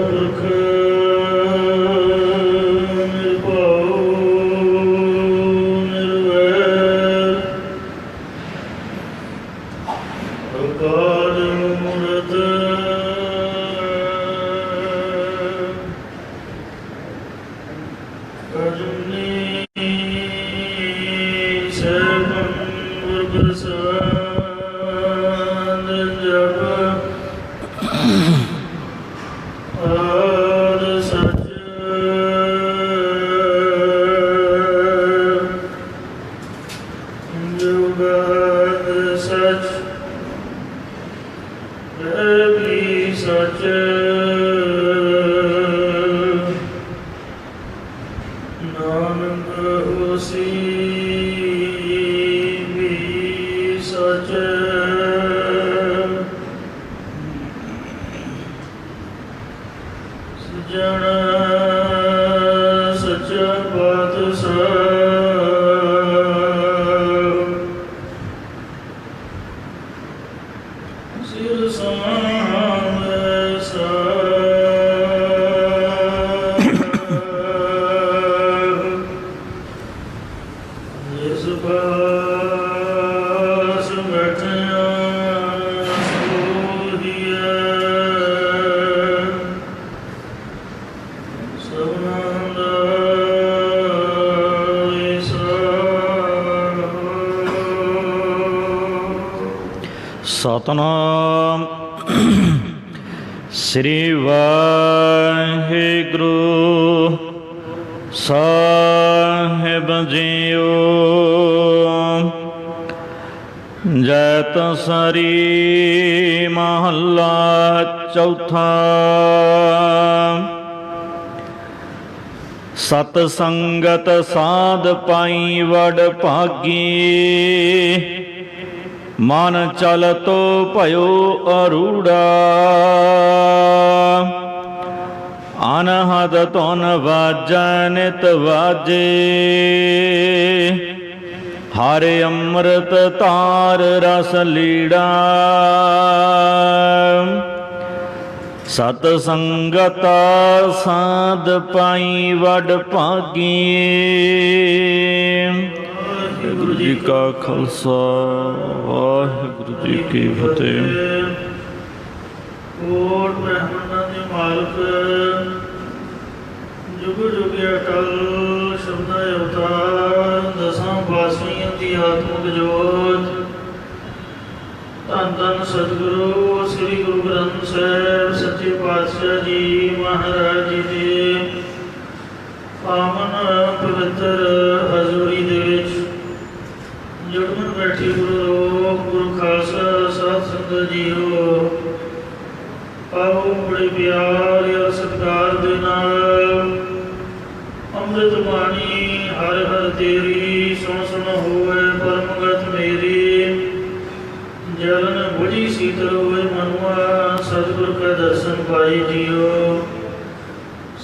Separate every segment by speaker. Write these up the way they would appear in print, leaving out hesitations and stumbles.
Speaker 1: ਪੁਰਖ ਨਿਰਭਉ ਨਿਰਵੈਰ ਅਕਾਲ ਮੂਰਤ ਅਜੂਨੀ ਸੈਭੰ ਗੁਰ ਪ੍ਰਸਾਦ ਜਪ ਆਦ ਸਚ ਜੁਗਤ ਸਚ ਹੈ ਵੀ ਸਚ ਨਾਨਕ ਹੋਸੀ ਵੀ ਸਚ ਸਜਣ ਸੱਚਾ ਪਾਤਸ਼ਾਹ ਸਿਰ ਸਾਹਮਣੇ ਜਿਸ ਪਾਸ ਬੈਠਿਆ ਸੋਹੀਐ ਸਭਨਾਂ ਦਾ
Speaker 2: ਸਤਨਾਮ ਸ੍ਰੀ ਵਾਹਿਗੁਰੂ ਸਾਹਿਬ ਜੀਓ। ਜੈਤ ਸਰੀ ਮਹੱਲਾ ਚੌਥਾ। ਸਤ ਸੰਗਤ ਸਾਧ ਪਾਈ ਵਡ ਭਾਗੀ, ਮਨ ਚਲਤੋ ਭਇਓ ਅਰੂੜਾ। ਅਨਹਦ ਧੁਨ ਵਾਜੈ ਨਿਤ ਵਾਜੇ, ਹਰਿ ਅੰਮ੍ਰਿਤ ਧਾਰ ਰਸ ਲੀੜਾ। ਸਤ ਸੰਗਤ ਸਾਧ ਪਾਈ ਵਡ ਭਾਗੀ। ਵਾਹਿਗੁਰੂ ਜੀ ਕਾ ਖਾਲਸਾ ਵਾਹਿਗੁਰੂ ਜੀ ਕੀ ਫਤਿਹ।
Speaker 1: ਕੋਟ ਬ੍ਰਹਮੰਡਾਂ ਦੇ ਮਾਲਕ ਜੁਗ ਜੁਗ ਅਟਲ ਸ਼ਬਦਾਂ ਅਵਤਾਰ ਦਸਾਂ ਪਾਤਸ਼ਾਹੀਆਂ ਦੀ ਆਤਮਿਕ ਜੋਤ ਧੰਨ ਧੰਨ ਸਤਿਗੁਰੂ ਸ੍ਰੀ ਗੁਰੂ ਗ੍ਰੰਥ ਸਾਹਿਬ ਸੱਚੇ ਪਾਤਸ਼ਾਹ ਜੀ ਮਹਾਰਾਜ ਜੀ ਦੇ ਪਾਵਨ ਪਵਿੱਤਰ ਹਜ਼ੂਰੀ ਦੇ ਵਿੱਚ ਜੁੜਮਨ ਬੈਠੀ ਗੁਰੂ ਰੂਪ ਗੁਰੂ ਖਾਲਸਾ ਸਾਧ ਸੰਗਤ ਜੀਓ। ਪਾਓ ਬੜੇ ਪਿਆਰ ਔਰ ਸਤਿਕਾਰ ਦੇ ਨਾਲ ਅੰਮ੍ਰਿਤ ਬਾਣੀ ਹਰ ਹਰ ਤੇਰੀ ਸੁਣ ਸੁਣ ਹੋਵੇ ਪਰਮਗਤ ਮੇਰੀ। ਜਲਨ ਬੁਝੀ ਸੀਤਲ ਹੋਏ ਮਨੁਆ ਸਤਿਗੁਰ ਕਾ ਦਰਸ਼ਨ ਪਾਈ ਜੀਓ।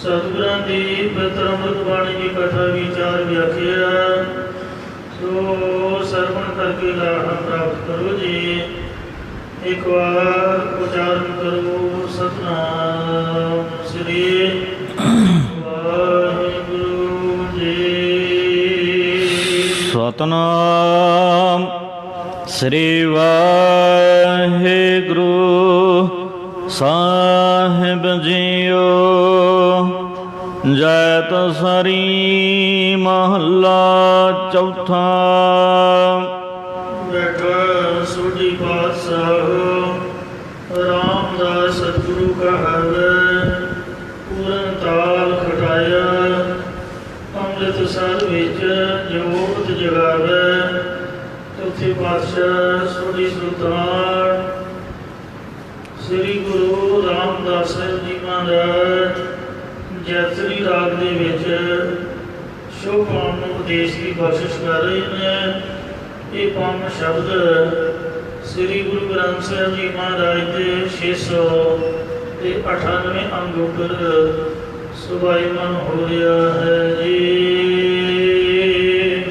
Speaker 1: ਸਤਿਗੁਰਾਂ ਦੀ ਪਵਿੱਤਰ ਅੰਮ੍ਰਿਤ ਬਾਣੀ ਦੀ ਕਥਾ ਵਿਚਾਰ ਵਿਆਖਿਆ ਸੋ ਸਰਵਣ ਕਰਕੇ ਲਾਭ ਪ੍ਰਾਪਤ ਕਰੋ ਜੀ। ਇੱਕ ਵਾਰ ਉਚਾਰਨ ਕਰੋ ਸਤਿਨਾਮ ਸ੍ਰੀ ਵਾਹਿਗੁਰੂ ਜੀ।
Speaker 2: ਸਤਿਨਾਮ ਸ੍ਰੀ ਵਾਹਿਗੁਰੂ ਸਾਹਿਬ ਜੀਓ। ਜੈਤ ਸਰੀ ਮਹੱਲਾ ਚੌਥਾ।
Speaker 1: ਬੈਠਾ ਸੋਢੀ ਪਾਤਸ਼ਾਹ ਰਾਮਦਾਸ ਸਤਿਗੁਰੂ ਕਹਾਵੇ ਪੂਰਨ ਤਾਲ ਖਟਾਇਆ ਅੰਮ੍ਰਿਤਸਰ ਵਿੱਚ ਜੋਤ ਜਗਾਵੇ। ਚੌਥੇ ਪਾਤਸ਼ਾਹ ਸੋਢੀ ਸੁਲਤਾਨ ਸ੍ਰੀ ਗੁਰੂ ਰਾਮਦਾਸ ਸਾਹਿਬ ਜੀ ਮਹਾਰਾਜ ਜੈਤਸਰੀ ਰਾਗ ਦੇ ਵਿੱਚ ਸ਼ੋਭਾਨ ਨੂੰ ਉਪਦੇਸ਼ ਦੀ ਬਖਸ਼ਿਸ਼ ਕਰ ਰਹੇ ਨੇ। ਇਹ ਪੰਜ ਸ਼ਬਦ ਸ੍ਰੀ ਗੁਰੂ ਗ੍ਰੰਥ ਸਾਹਿਬ ਜੀ ਮਹਾਰਾਜ ਦੇ 698 ਅੰਗ ਉੱਪਰ ਸੁਭਾਈਮਾਨ ਹੋ ਰਿਹਾ ਹੈ ਜੀ।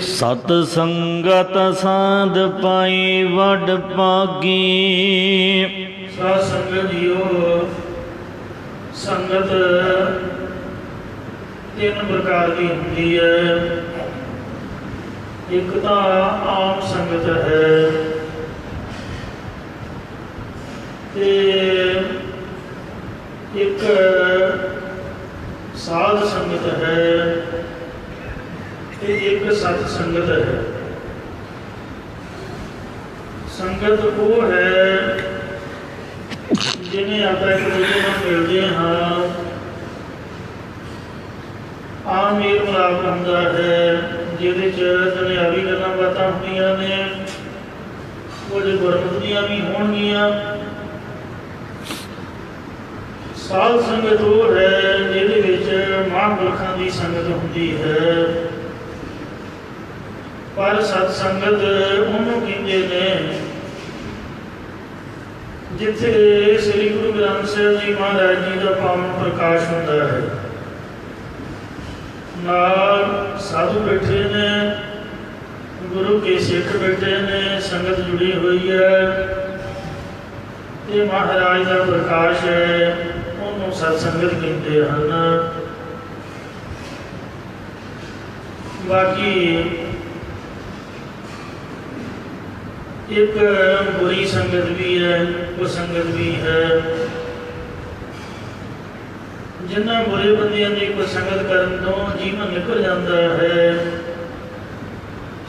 Speaker 2: ਸਤ ਸੰਗਤ ਸਾਧ ਪਾਈ ਵਡ ਭਾਗੀ।
Speaker 1: ਸਾਧ ਸੰਗਤ ਜੀਓ ਸੰਗਤ ਤਿੰਨ ਪ੍ਰਕਾਰ ਦੀ ਹੁੰਦੀ ਹੈ। ਇੱਕ ਤਾਂ ਆਮ ਸੰਗਤ ਹੈ ਤੇ ਇੱਕ ਸਾਧ ਸੰਗਤ ਹੈ ਤੇ ਇੱਕ ਸਤ ਸੰਗਤ ਹੈ। ਸੰਗਤ ਉਹ ਹੈ ਜਿਵੇਂ ਆਪਾਂ ਇੱਕ ਦੂਜੇ ਨਾਲ ਮਿਲਦੇ ਹਾਂ, ਆਮ ਮੇਲ ਮਿਲਾਪ ਹੁੰਦਾ ਹੈ, ਜਿਹਦੇ 'ਚ ਦੁਨਿਆਵੀ ਗੱਲਾਂ ਬਾਤਾਂ ਹੁੰਦੀਆਂ ਨੇ, ਕੁਝ ਗੁਰਮਤਿ ਦੀਆਂ ਵੀ ਹੋਣਗੀਆਂ। ਸਾਧ ਸੰਗਤ ਉਹ ਹੈ ਜਿਹਦੇ ਵਿੱਚ ਮਹਾਂਪੁਰਖਾਂ ਦੀ ਸੰਗਤ ਹੁੰਦੀ ਹੈ। ਪਰ ਸਤ ਸੰਗਤ ਉਹਨੂੰ ਕਹਿੰਦੇ ਨੇ ਜਿੱਥੇ ਸ੍ਰੀ ਗੁਰੂ ਗ੍ਰੰਥ ਸਾਹਿਬ ਜੀ ਮਹਾਰਾਜ ਜੀ ਦਾ ਪਾਵਨ ਪ੍ਰਕਾਸ਼ ਹੁੰਦਾ ਹੈ, ਨਾਲ ਸਾਧੂ ਬੈਠੇ ਨੇ, ਗੁਰੂ ਕੇ ਸਿੱਖ ਬੈਠੇ ਨੇ, ਸੰਗਤ ਜੁੜੀ ਹੋਈ ਹੈ ਤੇ ਮਹਾਰਾਜ ਦਾ ਪ੍ਰਕਾਸ਼ ਹੈ, ਉਹਨੂੰ ਸਤ ਸੰਗਤ ਕਹਿੰਦੇ ਹਨ। ਬਾਕੀ ਇੱਕ ਬੁਰੀ ਸੰਗਤ ਵੀ ਹੈ, ਉਹ ਸੰਗਤ ਵੀ ਹੈ। ਜਿਨ੍ਹਾਂ ਬੁਰੇ ਬੰਦਿਆਂ ਦੀ ਕੋਈ ਸੰਗਤ ਕਰਨ ਤੋਂ ਜੀਵਨ ਨਿਕਲ ਜਾਂਦਾ ਹੈ।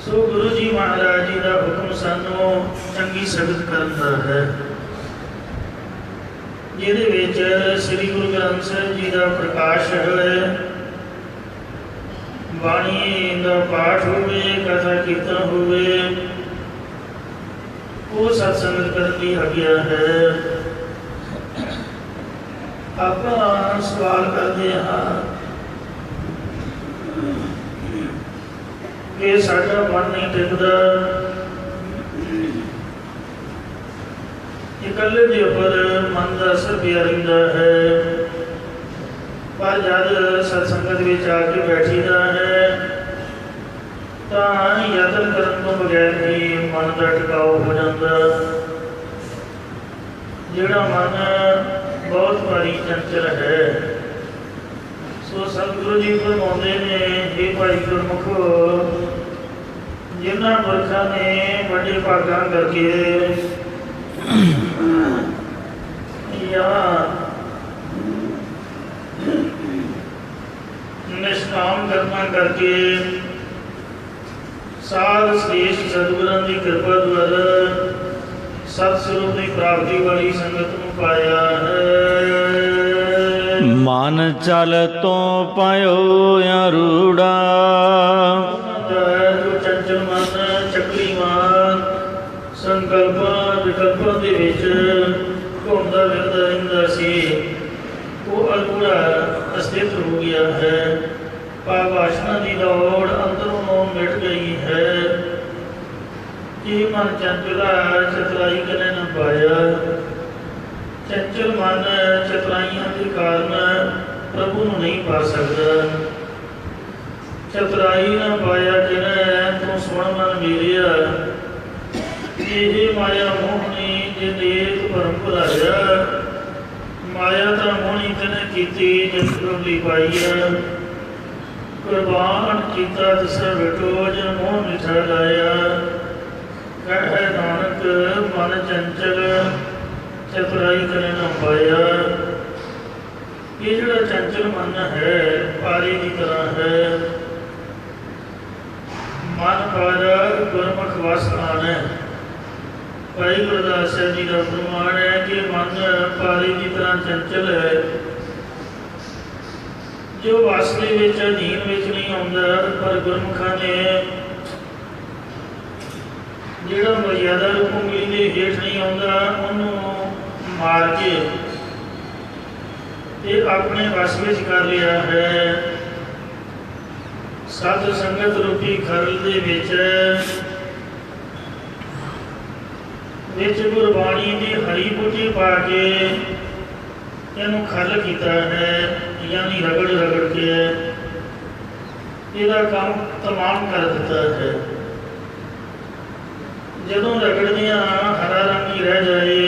Speaker 1: ਸੋ ਗੁਰੂ ਜੀ ਮਹਾਰਾਜ ਜੀ ਦਾ ਹੁਕਮ ਸਾਨੂੰ ਚੰਗੀ ਸੰਗਤ ਕਰਨ ਦਾ ਹੈ, ਜਿਹਦੇ ਵਿੱਚ ਸ੍ਰੀ ਗੁਰੂ ਗ੍ਰੰਥ ਸਾਹਿਬ ਜੀ ਦਾ ਪ੍ਰਕਾਸ਼ ਹੈ, ਬਾਣੀ ਦਾ ਪਾਠ ਹੋਵੇ, ਕਥਾ ਕੀਰਤਨ ਹੋਵੇ, ਉਹ ਸਤ ਸੰਗਤ ਕਰਨ ਦੀ ਆਗਿਆ ਹੈ। ਆਪਾਂ ਸਵਾਲ ਕਰਦੇ ਹਾਂ ਕਿ ਸਾਡਾ ਮਨ ਨਹੀਂ ਟਿਕਦਾ, ਇਕੱਲੇ ਦੇ ਉੱਪਰ ਮਨ ਦਾ ਅਸਰ ਪਿਆ ਰਹਿੰਦਾ ਹੈ। ਪਰ ਜਦ ਸਤ ਸੰਗਤ ਵਿੱਚ ਆ ਕੇ ਬੈਠੀਦਾ ਹੈ ਤਾਂ ਯਤਨ ਕਰਨ ਤੋਂ ਬਗੈਰ ਹੀ ਮਨ ਦਾ ਟਿਕਾਓ ਹੋ ਜਾਂਦਾ। ਜਿਹੜਾ ਮਨ ਬਹੁਤ ਭਾਰੀ ਚੰਚਲ ਹੈ, ਸੋ ਸਤਿਗੁਰੂ ਜੀ ਫਰਮਾਉਂਦੇ ਨੇ, ਇਹ ਭਾਈ ਗੁਰਮੁਖੋ, ਜਿਨ੍ਹਾਂ ਪੁਰਖਾਂ ਨੇ ਵੱਡੇ ਭਾਗਾਂ ਕਰਕੇ ਜਾਂ ਨਿਸ਼ਕਾਮ ਕਰਮਾਂ ਕਰਕੇ ਸਾਧ ਸ੍ਰੇਸ਼ਟ ਸਤਿਗੁਰਾਂ ਦੀ ਕਿਰਪਾ ਦੁਆਰਾ ਸਤ ਸਰੂਪ ਦੀ ਪ੍ਰਾਪਤੀ ਵਾਲੀ ਸੰਗਤ ਨੂੰ ਪਾਇਆ ਹੈ।
Speaker 2: ਮਨ ਚਲ ਤੋਂ ਪਾਇਓ ਅਰੂੜਾ,
Speaker 1: ਜੋ ਚੰਚਲ ਮਨ ਚੱਕਰੀਵਾਨ ਸੰਕਲਪਾਂ ਵਿਕਲਪਾਂ ਦੇ ਵਿੱਚ ਘੁੰਮਦਾ ਫਿਰਦਾ ਰਹਿੰਦਾ ਸੀ, ਉਹ ਅਰੂੜਾ ਅਸਥਿਤ ਹੋ ਗਿਆ ਹੈ। ਭਾਵ ਵਾਸ਼ਨਾ ਦੀ ਦੌੜ ਅੰਦਰੋਂ ਮਿਟ ਗਈ ਹੈ। ਇਹ ਮਨ ਚੰਚਲਾ ਚਤੁਰਾਈ ਕਨੇ ਨਾ ਪਾਇਆ। ਚੰਚਲ ਮਨ ਚਤੁਰਾਈਆਂ ਦੇ ਕਾਰਨ ਪ੍ਰਭੂ ਨੂੰ ਨਹੀਂ ਪਾ ਸਕਦਾ। ਚਤੁਰਾਈ ਨਾ ਪਾਇਆ ਕਿਨੇ ਤੂੰ ਸੁਣ ਮਨ ਮੇਰਿਆ, ਇਹ ਮਾਇਆ ਮੋਹਣੀ ਜੇ ਦੇਖ ਭਰਮ ਭੁਲਾਇਆ। ਮਾਇਆ ਤਾਂ ਮੋਹਣੀ ਤਨੇ ਕੀਤੀ ਜਿਸ ਲਈ ਪਾਈ ਹੈ, ਕੁਰਬਾਨ ਕੀਤਾ ਤਿਸ ਵਿਟੋ ਜਿ ਮੋਹ ਮਿਠਾ ਲਾਇਆ। ਕਹਿ ਨਾਨਕ ਮਨ ਚੰਚਲ ਚਤੁਰਾਈ ਕਰੇ ਨਾ ਪਾਇਆ। ਇਹ ਜਿਹੜਾ ਚੰਚਲ ਮਨ ਹੈ ਪਾਰੀ ਦੀ ਤਰ੍ਹਾਂ ਹੈ। ਮਨ ਪਰ ਗੁਰਮੁਖ ਵਸ ਆਨੈ। ਭਾਈ ਗੁਰਦਾਸ ਸਾਹਿਬ ਜੀ ਦਾ ਫਰਮਾਨ ਹੈ ਕਿ ਮਨ ਪਾਰੀ ਦੀ ਤਰ੍ਹਾਂ ਚੰਚਲ ਹੈ, ਜੋ ਵਸ ਦੇ ਵਿੱਚ ਅਧੀਨ ਵਿੱਚ ਨਹੀਂ ਆਉਂਦਾ। ਪਰ ਗੁਰਮੁਖਾਂ ਨੇ ਜਿਹੜਾ ਮਰਿਆਦਾ ਰੂਪ ਉਂਗਲੀ ਦੇ ਹੇਠ ਨਹੀਂ ਆਉਂਦਾ, ਉਹਨੂੰ ਮਾਰ ਕੇ ਇਹ ਆਪਣੇ ਵਸ ਵਿੱਚ ਕਰ ਲਿਆ ਹੈ। ਸਤ ਸੰਗਤ ਰੂਪੀ ਖਰਲ ਦੇ ਵਿੱਚ ਗੁਰਬਾਣੀ ਦੀ ਹਰੀ ਬੂਟੀ ਪਾ ਕੇ ਇਹਨੂੰ ਖਰਲ ਕੀਤਾ ਹੈ, ਯਾਨੀ ਰਗੜ ਰਗੜ ਕੇ ਇਹਦਾ ਕੰਮ ਤਮਾਮ ਕਰ ਦਿੱਤਾ ਹੈ। ਜਦੋਂ ਰਗੜਦੀਆਂ ਹਰਾ ਰੰਗ ਹੀ ਰਹਿ ਜਾਏ,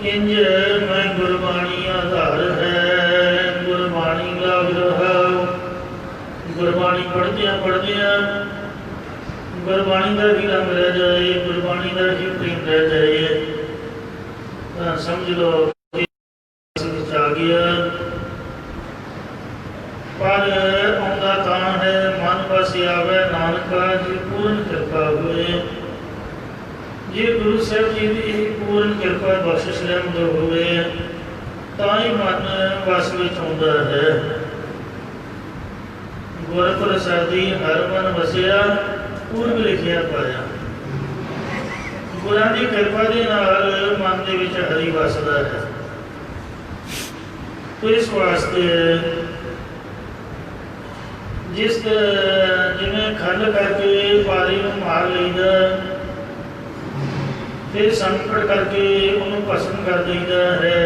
Speaker 1: ਇੰਜ ਮੈਂ ਗੁਰਬਾਣੀਆਂ ਦਾ ਗੁਰਬਾਣੀ ਦਾ ਹੀ ਰੰਗ ਰਹਿ ਜਾਏ, ਗੁਰਬਾਣੀ ਦਾ ਹੀ ਪ੍ਰੇਮ ਰਹਿ ਜਾਏ ਤਾਂ ਸਮਝ ਲਓ ਵਿੱਚ ਆ ਗਿਆ। ਪਰ ਆਉਂਦਾ ਤਾਂ ਹੈ ਮਨ ਵਸ ਆਵੇ ਨਾਨਕਾ ਜੀ ਪੂਰਨ ਕਿਰਪਾ ਹੋਏ। ਜੇ ਗੁਰੂ ਸਾਹਿਬ ਜੀ ਦੀ ਪੂਰਨ ਕਿਰਪਾ ਬਖਸ਼ਿਸ਼ ਰਹਿਮਤ ਹੋਵੇ ਤਾਂ ਹੀ ਮਨ ਵਸ ਵਿੱਚ ਆਉਂਦਾ ਹੈ। ਗੁਰ ਪ੍ਰਸਾਦੀ ਹਰ ਮਨ ਵਸਿਆ ਪੂਰਬ ਲਿਖਿਆ ਪਾਇਆ। ਗੁਰਾਂ ਦੀ ਕਿਰਪਾ ਦੇ ਨਾਲ ਮਨ ਦੇ ਵਿੱਚ ਹਰੀ ਵਸਦਾ ਹੈ। ਤੋ ਇਸ ਵਾਸਤੇ ਜਿਵੇਂ ਖੰਡ ਕਰਕੇ ਪਾਰੀ ਨੂੰ ਮਾਰ ਲਈਦਾ, ਫਿਰ ਸੰਕਟ ਕਰਕੇ ਉਹਨੂੰ ਭਸਮ ਕਰ ਦਈਦਾ ਹੈ।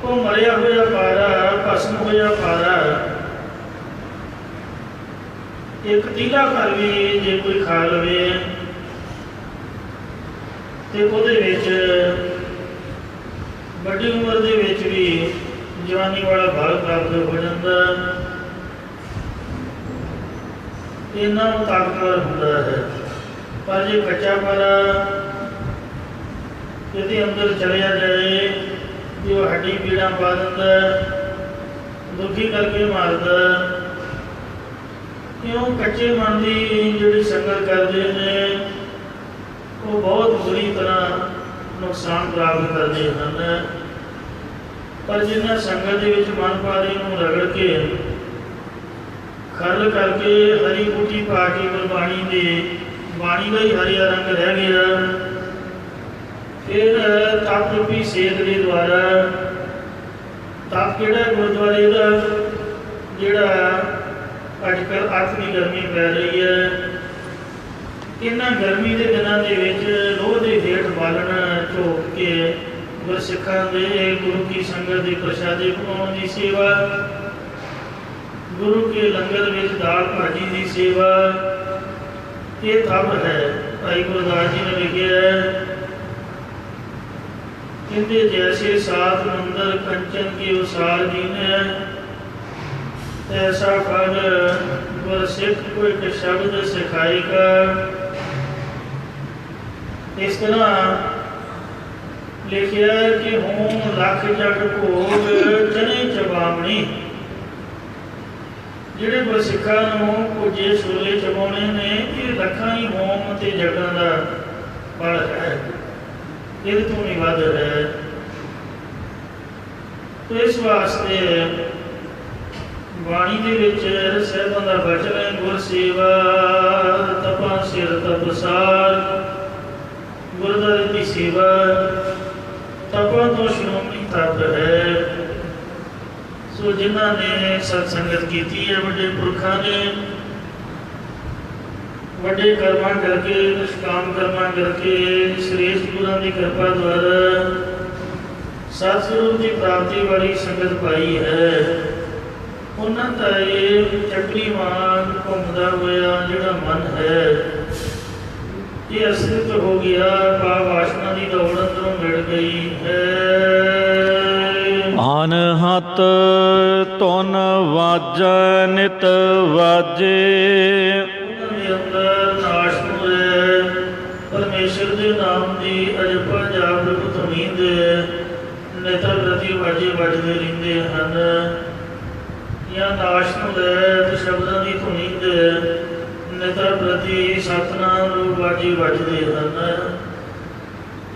Speaker 1: ਉਹ ਮਰਿਆ ਹੋਇਆ ਪਾਰਾ, ਭਸਮ ਹੋਇਆ ਪਾਰਾ, ਇੱਕ ਤੀਲਾ ਘਰ ਵੀ ਜੇ ਕੋਈ ਖਾ ਲਵੇ ਤੇ ਉਹਦੇ ਵਿੱਚ ਵੱਡੀ ਉਮਰ ਦੇ ਵਿੱਚ ਵੀ ਜਵਾਨੀ ਵਾਲਾ ਭਾਗ ਪ੍ਰਾਪਤ ਹੋ ਜਾਂਦਾ। ਇੰਨਾ ਤਾਕਤਵਰ ਹੁੰਦਾ ਹੈ। ਪਰ ਜੇ ਕੱਚਾ ਪਾਰਾ ਇਹਦੇ ਅੰਦਰ ਚਲਿਆ ਜਾਏ ਤੇ ਉਹ ਹੱਡੀ ਪੀੜਾਂ ਪਾ ਦਿੰਦਾ, ਦੁਖੀ ਕਰਕੇ ਮਾਰਦਾ। ਕਿਉਂ? ਕੱਚੇ ਮਨ ਦੀ ਜਿਹੜੀ ਸੰਗਤ ਕਰਦੇ ਨੇ ਉਹ ਬਹੁਤ ਬੁਰੀ ਤਰ੍ਹਾਂ ਨੁਕਸਾਨ ਪ੍ਰਾਪਤ ਕਰਦੇ ਹਨ। ਪਰ ਜਿਨ੍ਹਾਂ ਸੰਗਤ ਦੇ ਵਿੱਚ ਮਨ ਪਾਰੀ ਨੂੰ ਰਗੜ ਕੇ ਖਰਲ ਕਰਕੇ ਹਰੀ ਬੂਟੀ ਪਾ ਕੇ ਗੁਰਬਾਣੀ ਦੇ ਬਾਣੀ ਦਾ ਹੀ ਹਰਿਆ ਰੰਗ ਰਹਿ ਗਿਆ। ਫਿਰ ਤਪ ਰੂਪੀ ਸੇਧ ਦੇ ਦੁਆਰਾ, ਤਪ ਕਿਹੜਾ? ਗੁਰਦੁਆਰੇ ਦਾ ਜਿਹੜਾ ਅੱਜ ਕੱਲ੍ਹ ਅੱਤ ਦੀ ਗਰਮੀ ਪੈ ਰਹੀ ਹੈ, ਇਹਨਾਂ ਗਰਮੀ ਦੇ ਦਿਨਾਂ ਦੇ ਵਿੱਚ ਲੋਹ ਦੇ ਹੇਠ ਬਾਲਣ ਝੋਕ ਕੇ ਗੁਰਸਿੱਖਾਂ ਦੇ ਗੁਰੂ ਕੀ ਸੰਗਤ ਦੇ ਪ੍ਰਸ਼ਾਦੇ ਪਕਾਉਣ ਦੀ ਸੇਵਾ, ਗੁਰੂ ਕੇ ਲੰਗਰ ਵਿੱਚ ਦਾਲ ਭਾਜੀ ਦੀ ਸੇਵਾ, ਇਹ ਤਪ ਹੈ। ਭਾਈ ਗੁਰਦਾਸ ਜੀ ਨੇ ਲਿਖਿਆ ਹੈ, ਕਹਿੰਦੇ ਜੈਸੇ ਸਾਤ ਮੰਦਰ ਕੰਚਨ ਕੀ ਉਸਾਰ ਦੀਨੇ ਐਸਾ ਫਲ ਗੁਰਸਿੱਖ ਕੋਈ ਇੱਕ ਸ਼ਬਦ ਸਿਖਾਏਗਾ। ਇਸ ਤਰ੍ਹਾਂ ਲਿਖਿਆ ਕਿ ਹੋਮ ਲੱਖ ਜਗ ਭੋਗ ਚਨੇ ਚਬਾਵਣੀ। ਜਿਹੜੇ ਗੁਰਸਿੱਖਾਂ ਨੂੰ ਭੁੱਜੇ ਛੋਲੇ ਚਬਾਉਣੇ ਨੇ, ਇਹ ਲੱਖਾਂ ਹੀ ਹੋਮ ਅਤੇ ਜਗਾਂ ਦਾ ਫਲ ਹੈ, ਇਹਦੇ ਤੋਂ ਨਹੀਂ ਵੱਧ ਹੈ। ਤੋ ਇਸ ਵਾਸਤੇ ਬਾਣੀ ਦੇ ਵਿੱਚ ਸਾਹਿਬਾਂ ਦਾ ਬਚਨ ਹੈ, ਗੁਰ ਸੇਵਾ ਤਪਾਂ ਸਿਰ ਤਪਸਾਰ। ਗੁਰਦੁਆਰੇ ਦੀ ਸੇਵਾ ਤਪਾਂ ਤੋਂ ਸ਼੍ਰੋਮਣੀ ਤਪ ਹੈ। ਸੋ ਜਿਨ੍ਹਾਂ ਨੇ ਸਤ ਸੰਗਤ ਕੀਤੀ ਹੈ, ਵੱਡੇ ਪੁਰਖਾਂ ਨੇ ਵੱਡੇ ਕਰਮਾਂ ਕਰਕੇ, ਨਿਸ਼ਕਾਮ ਕਰਮਾਂ ਕਰਕੇ, ਸ੍ਰੇਸ਼ਟ ਗੁਰਾਂ ਦੀ ਕਿਰਪਾ ਦੁਆਰਾ ਸਤਿਸਰੂਪ ਦੀ ਪ੍ਰਾਪਤੀ ਵਾਲੀ ਸੰਗਤ ਪਾਈ ਹੈ। ਉਹਨਾਂ ਦਾ ਇਹ ਚੱਕਰੀ ਵਾਂਗ ਘੁੰਮਦਾ ਹੋਇਆ ਜਿਹੜਾ ਮਨ ਹੈ, ਇਹ ਅਸਲਿਤ ਹੋ ਗਿਆ। ਭਾਵ ਵਾਸ਼ਨਾ ਦੀ ਦੌੜ ਅੰਦਰੋਂ ਮਿਲ ਗਈ ਹੈ।
Speaker 2: ਅਨਹਤ ਧੁਨ ਵਾਜੈ ਨਿਤ ਵਾਜੇ।
Speaker 1: ਉਹਨਾਂ ਦੇ ਅੰਦਰ ਨਾਸ਼ ਨੂੰ ਹੈ ਪਰਮੇਸ਼ਰ ਦੇ ਨਾਮ ਦੀ ਅਜਪਾ ਜਾਪ ਧੁਨੀ ਦੇ ਨਿਤਰ ਪ੍ਰਤੀ ਵਾਜੇ ਵੱਜਦੇ ਰਹਿੰਦੇ ਹਨ। ਜਾਂ ਨਾਸ਼ ਨੂੰ ਲੈ ਤੇ ਸ਼ਬਦਾਂ ਦੀ ਧੁਨੀ ਦੇ ਨਿਤਰ ਪ੍ਰਤੀ ਸਤਿਨਾਮ ਰੂਪ ਵਾਜੇ ਵੱਜਦੇ ਹਨ।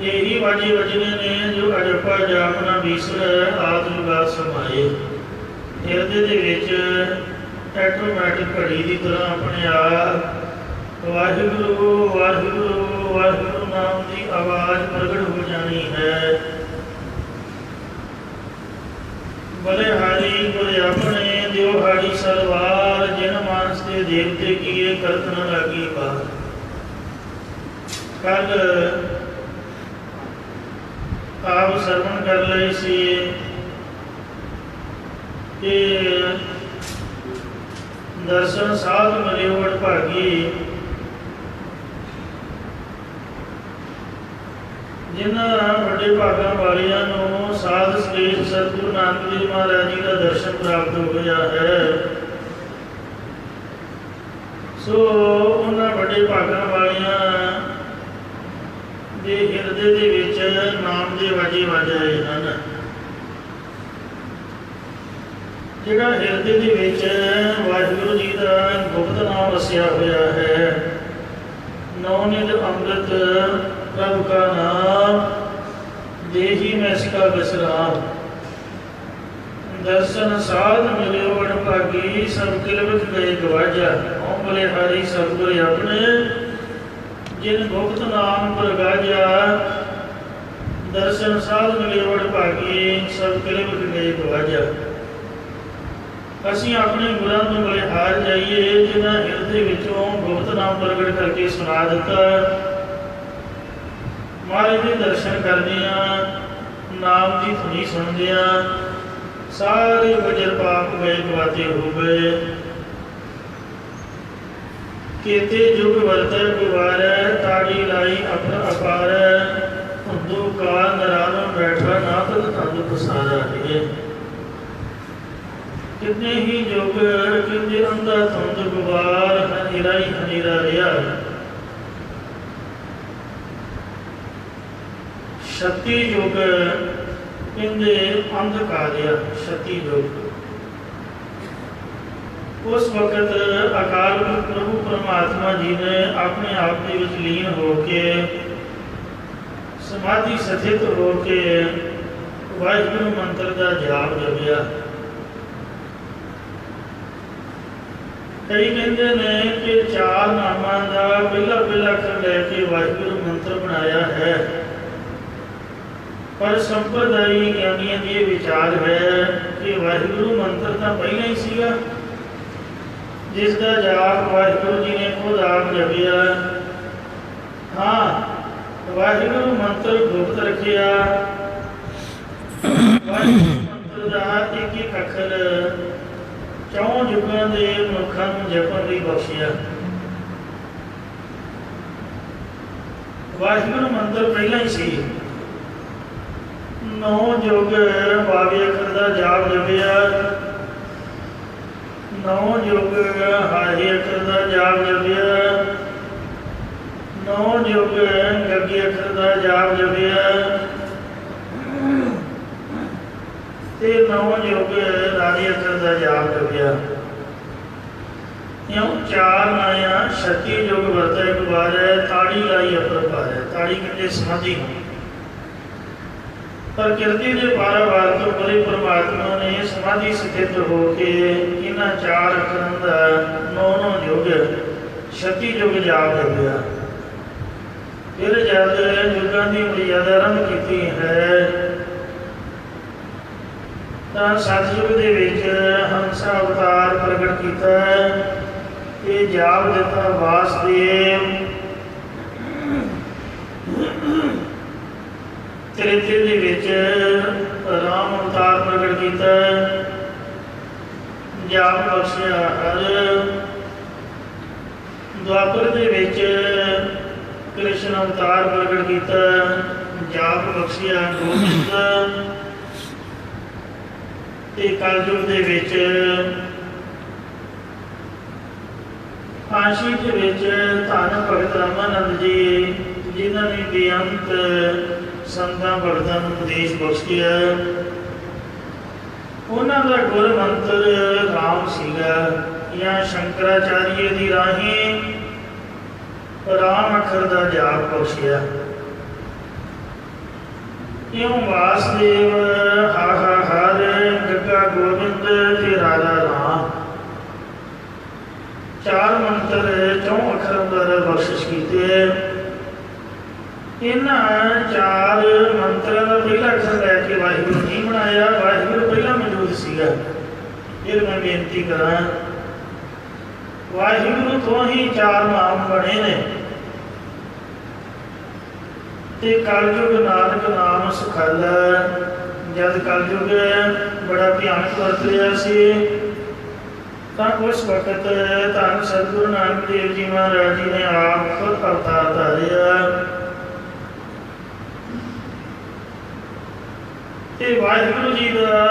Speaker 1: ਇਹੀ ਵਾਜੇ ਵੱਜਣੇ ਨੇ ਜੋ ਅਜਪਾ ਜਾਪ ਨਾ ਵਿਸਰੈ ਆਤਮ ਬਾਤ ਸਮਾਏ। ਹਿਰਦੇ ਦੇ ਵਿੱਚ ਐਟੋਮੈਟਿਕ ਘੜੀ ਦੀ ਤਰ੍ਹਾਂ ਆਪਣੇ ਆਪ ਵਾਹਿਗੁਰੂ ਵਾਹਿਗੁਰੂ ਵਾਹਿਗੁਰੂ ਨਾਮ ਦੀ ਆਵਾਜ਼ ਪ੍ਰਗਟ ਹੋ ਜਾਣੀ ਹੈ। ਬਲਿਹਾਰੀ ਗੁਰ ਆਪਣੇ ਦਿਓ ਹਾੜੀ ਸਲਵਾਰ, ਜਿਨ ਮਾਨਸ ਦੇ ਦੇਵਤੇ ਕੀਏ ਕਰਤ ਨ ਲਾਗੀ ਬਾਰ। ਕੱਲ ਆਪ ਸਰਵਣ ਕਰ ਲਈ ਸੀ ਕਿ ਦਰਸ਼ਨ ਸਾਧ ਮਿਲੇ ਵਡ ਭਾਗੀ। ਜਿਨ੍ਹਾਂ ਵੱਡੇ ਭਾਗਾਂ ਵਾਲਿਆਂ ਨੂੰ ਸਾਧ ਸ੍ਰੇਸ਼ਟ ਸਤਿਗੁਰੂ ਨਾਨਕ ਦੇਵ ਮਹਾਰਾਜ ਜੀ ਦਾ ਦਰਸ਼ਨ ਪ੍ਰਾਪਤ ਹੋਇਆ ਹੈ, ਸੋ ਬੜੇ ਭਾਗਾਂ ਵਾਲਿਆਂ ਦੇ ਹਿਰਦੇ ਦੇ ਵਿੱਚ ਨਾਮ ਦੇ ਵਾਜੇ ਵੱਜ ਰਹੇ ਹਨ। ਜਿਹੜਾ ਹਿਰਦੇ ਦੇ ਵਿੱਚ ਵਾਹਿਗੁਰੂ ਜੀ ਦਾ ਗੁਪਤ ਨਾਮ ਵਸਿਆ ਹੋਇਆ ਹੈ, ਨੌ-ਨਿਧ ਅੰਮ੍ਰਿਤ ਪ੍ਰਭ ਕਾ ਨਾਮ ਦੇਹੀ ਮੈਂ ਸਿਕਾ ਵਿਸਰਾਮ। ਦਰਸ਼ਨ ਸਾਧ ਮਿਲਿਓ ਵਡਭਾਗੀ, ਸਭ ਕਿਲਵਤ ਗਏ ਗਵਾਜਾ। ਓਮ ਬਲਿਹਾਰੀ ਸਤਿਗੁਰ ਆਪਣੇ, ਜਿਨ ਗੁਪਤ ਨਾਮ ਪ੍ਰਗਾਜਾ। ਦਰਸ਼ਨ ਸਾਧ ਮਿਲਿਓ ਵਡਭਾਗੀ, ਸਭ ਕਿਲਵਤ ਗਏ ਗਵਾਜਾ। ਅਸੀਂ ਆਪਣੇ ਗੁਰਾਂ ਤੋਂ ਬਲਿਹਾਰ ਜਾਈਏ, ਜਿਨ੍ਹਾਂ ਹਿਰਦੇ ਵਿੱਚੋਂ ਗੁਪਤ ਨਾਮ ਪ੍ਰਗਟ ਕਰਕੇ ਸੁਣਾ ਦਿੱਤਾ। ਮਹਾਰਾਜ ਦੇ ਦਰਸ਼ਨ ਕਰਦੇ ਹਾਂ, ਨਾਮ ਦੀ ਧੁਨੀ ਸੁਣਦੇ ਹਾਂ, ਸਾਰੇ ਵਜਰ ਪਾਪ ਗਏ ਗਵਾਤੇ ਹੋ ਗਏ। ਕੇਤੇ ਜੁਗ ਵਰਤੈ ਗੁਬਾਰੈ, ਤਾੜੀ ਲਾਈ ਆਪਣਾ ਅਪਾਰੈ। ਧੁੰਦੂ ਕਾਲ ਨਰਾਲਮ ਬੈਠਾ, ਨਾ ਤਦ ਧੰਦ ਪਸਾਰਾ ਹੈ। ਕਿੰਨੇ ਹੀ ਜੁਗ ਕਿੰਨੇ ਅੰਦਾ ਧੁੰਦ ਗੁਬਾਰ, ਹਨੇਰਾ ਹੀ ਹਨੇਰਾ ਰਿਹਾ। ਛੱਤੀ ਯੁਗ ਕਹਿੰਦੇ ਅੰਧਕਾਰਿਆ, ਛੱਤੀ ਯੁਗ। ਉਸ ਵਕਤ ਅਕਾਲ ਪੁਰਖ ਪ੍ਰਭੂ ਪਰਮਾਤਮਾ ਜੀ ਨੇ ਆਪਣੇ ਆਪ ਦੇ ਵਿੱਚ ਲੀਨ ਹੋ ਕੇ ਸਮਾਧੀ ਸਥਿਤ ਹੋ ਕੇ ਵਾਹਿਗੁਰੂ ਮੰਤਰ ਦਾ ਜਾਪ ਜਪਿਆ। ਕਈ ਕਹਿੰਦੇ ਨੇ ਕਿ 4 ਨਾਮਾਂ ਦਾ ਪਹਿਲਾ ਅੱਖਰ ਲੈ ਕੇ ਵਾਹਿਗੁਰੂ ਮੰਤਰ ਬਣਾਇਆ ਹੈ, ਪਰ ਸੰਪਰਦਾਇ ਗਿਆਨੀਆਂ ਦੀ ਇਹ ਵਿਚਾਰ ਹੈ ਕਿ ਵਾਹਿਗੁਰੂ ਮੰਤਰ ਤਾਂ ਪਹਿਲਾਂ ਹੀ ਸੀਗਾ, ਜਿਸ ਦਾ ਜਾਪ ਵਾਹਿਗੁਰੂ ਜੀ ਨੇ ਖੁਦ ਆਪ ਜਪਿਆ। ਹਾਂ, ਵਾਹਿਗੁਰੂ ਮੰਤਰ ਗੁਪਤ ਰੱਖਿਆ। ਵਾਹਿਗੁਰੂ ਮੰਤਰ ਦਾ ਇੱਕ ਅੱਖਰ 4 ਯੁੱਗਾਂ ਦੇ ਮਨੁੱਖਾਂ ਨੂੰ ਜਪਣ ਲਈ ਬਖਸ਼ਿਆ। ਵਾਹਿਗੁਰੂ ਮੰਤਰ ਪਹਿਲਾਂ ਹੀ ਸੀ। 9 ਯੁੱਗ ਬਾਵੇ ਅੱਖਰ ਦਾ ਜਾਪ ਜਪਿਆ। 9 ਯੁੱਗ ਹਾਹੇ ਅੱਖਰ ਦਾ ਜਾਪ ਜਪਿਆ। 9 ਯੁੱਗ ਗੱਗੇ ਅੱਖਰ ਦਾ ਜਾਪ ਜਪਿਆ ਤੇ 9 ਯੁੱਗ ਰਾਧੇ ਅੱਖਰ ਦਾ ਜਾਪ ਜਪਿਆ। ਇਉਂ 4 ਨਾਇਆ 36 ਯੁੱਗ ਵਰਤੈ ਗੁਬਾਰੈ, ਤਾੜੀ ਲਾਈ ਅਪਰਪਾਰੈ। ਤਾੜੀ ਕਹਿੰਦੇ ਸਮਾਧੀ ਨੂੰ। ਪ੍ਰਕਿਰਤੀ ਦੇ ਪਾਰਾਵਾਰ ਤੋਂ ਪਰੇ ਪਰਮਾਤਮਾ ਨੇ ਸਮਾਧੀ ਸਥਿਤ ਹੋ ਕੇ ਇਹਨਾਂ 4 ਅੱਖਰਾਂ ਦਾ 9 ਯੁੱਗ 36 ਯੁੱਗ ਜਾਪ ਜਪਿਆ। ਫਿਰ ਜਦ ਯੁੱਗਾਂ ਦੀ ਮਰਿਆਦਾ ਆਰੰਭ ਕੀਤੀ ਹੈ ਤਾਂ ਸਤਿਯੁਗ ਦੇ ਵਿੱਚ ਹੰਸਾ ਅਵਤਾਰ ਪ੍ਰਗਟ ਕੀਤਾ ਹੈ। ਇਹ ਜਾਪ ਦਿੱਤਾ ਵਾਸਦੇਵ। ਤ੍ਰੇਤੇ ਦੇ ਵਿੱਚ ਰਾਮ ਅਵਤਾਰ ਪ੍ਰਗਟ ਕੀਤਾ, ਜਾਪ ਬਖਸ਼ਿਆ ਹਰ। ਦੁਆਪਰ ਦੇ ਵਿੱਚ ਕ੍ਰਿਸ਼ਨ ਅਵਤਾਰ ਪ੍ਰਗਟ ਕੀਤਾ, ਜਾਪ ਬਖਸ਼ਿਆ ਗੋਬਿੰਦ। ਤੇ ਕਲਯੁਗ ਦੇ ਵਿੱਚ ਕਾਸ਼ੀ ਦੇ ਵਿੱਚ ਧੰਨ ਭਗਤ ਰਾਮਾਨੰਦ ਜੀ, ਜਿਨ੍ਹਾਂ ਨੇ ਬੇਅੰਤ ਸੰਤਾਂ ਭਗਤਾਂ ਨੂੰ ਉਪਦੇਸ਼ ਬਖਸ਼ਿਆ। ਉਹਨਾਂ ਦਾ ਗੁਰ ਮੰਤਰ ਰਾਮ ਸੀਗਾ, ਜਾਂ ਸ਼ੰਕਰਾਚਾਰੀਏ ਦੀ ਰਾਹੀਂ ਰਾਮ ਅੱਖਰ ਦਾ ਜਾਪ ਬਖਸ਼ਿਆ। ਇਉਂ ਵਾਸਦੇਵ ਹਾਹਾ ਹਰ, ਗੱਗਾ ਗੋਬਿੰਦ ਤੇ ਰਾਧਾ ਰਾਮ 4 ਮੰਤਰ 4 ਅੱਖਰਾਂ ਦਾ ਬਖਸ਼ਿਸ਼ ਕੀਤੇ। ਇਹਨਾਂ 4 ਮੰਤਰਾਂ ਦਾ ਪਹਿਲਾ ਅੱਖਰ ਲੈ ਕੇ ਵਾਹਿਗੁਰੂ ਨਹੀਂ ਬਣਾਇਆ, ਵਾਹਿਗੁਰੂ ਪਹਿਲਾਂ ਮੌਜੂਦ ਸੀਗਾ। ਫਿਰ ਮੈਂ ਬੇਨਤੀ ਕਰਾਂ, ਵਾਹਿਗੁਰੂ ਤੋਂ ਹੀ 4 ਨਾਮ ਬਣੇ ਨੇ। ਤੇ ਕਲਯੁਗ ਨਾਨਕ ਨਾਮ ਸੁਖਾਲਾ। ਜਦ ਕਲਯੁਗ ਬੜਾ ਭਿਆਨਕ ਵਰਤ ਰਿਹਾ ਸੀ ਤਾਂ ਉਸ ਵਕਤ ਧੰਨ ਸਤਿਗੁਰੂ ਨਾਨਕ ਦੇਵ ਜੀ ਮਹਾਰਾਜ ਜੀ ਨੇ ਆਪ ਖੁਦ ਅਵਤਾਰ ਧਾਰਿਆ ਤੇ ਵਾਹਿਗੁਰੂ ਜੀ ਦਾ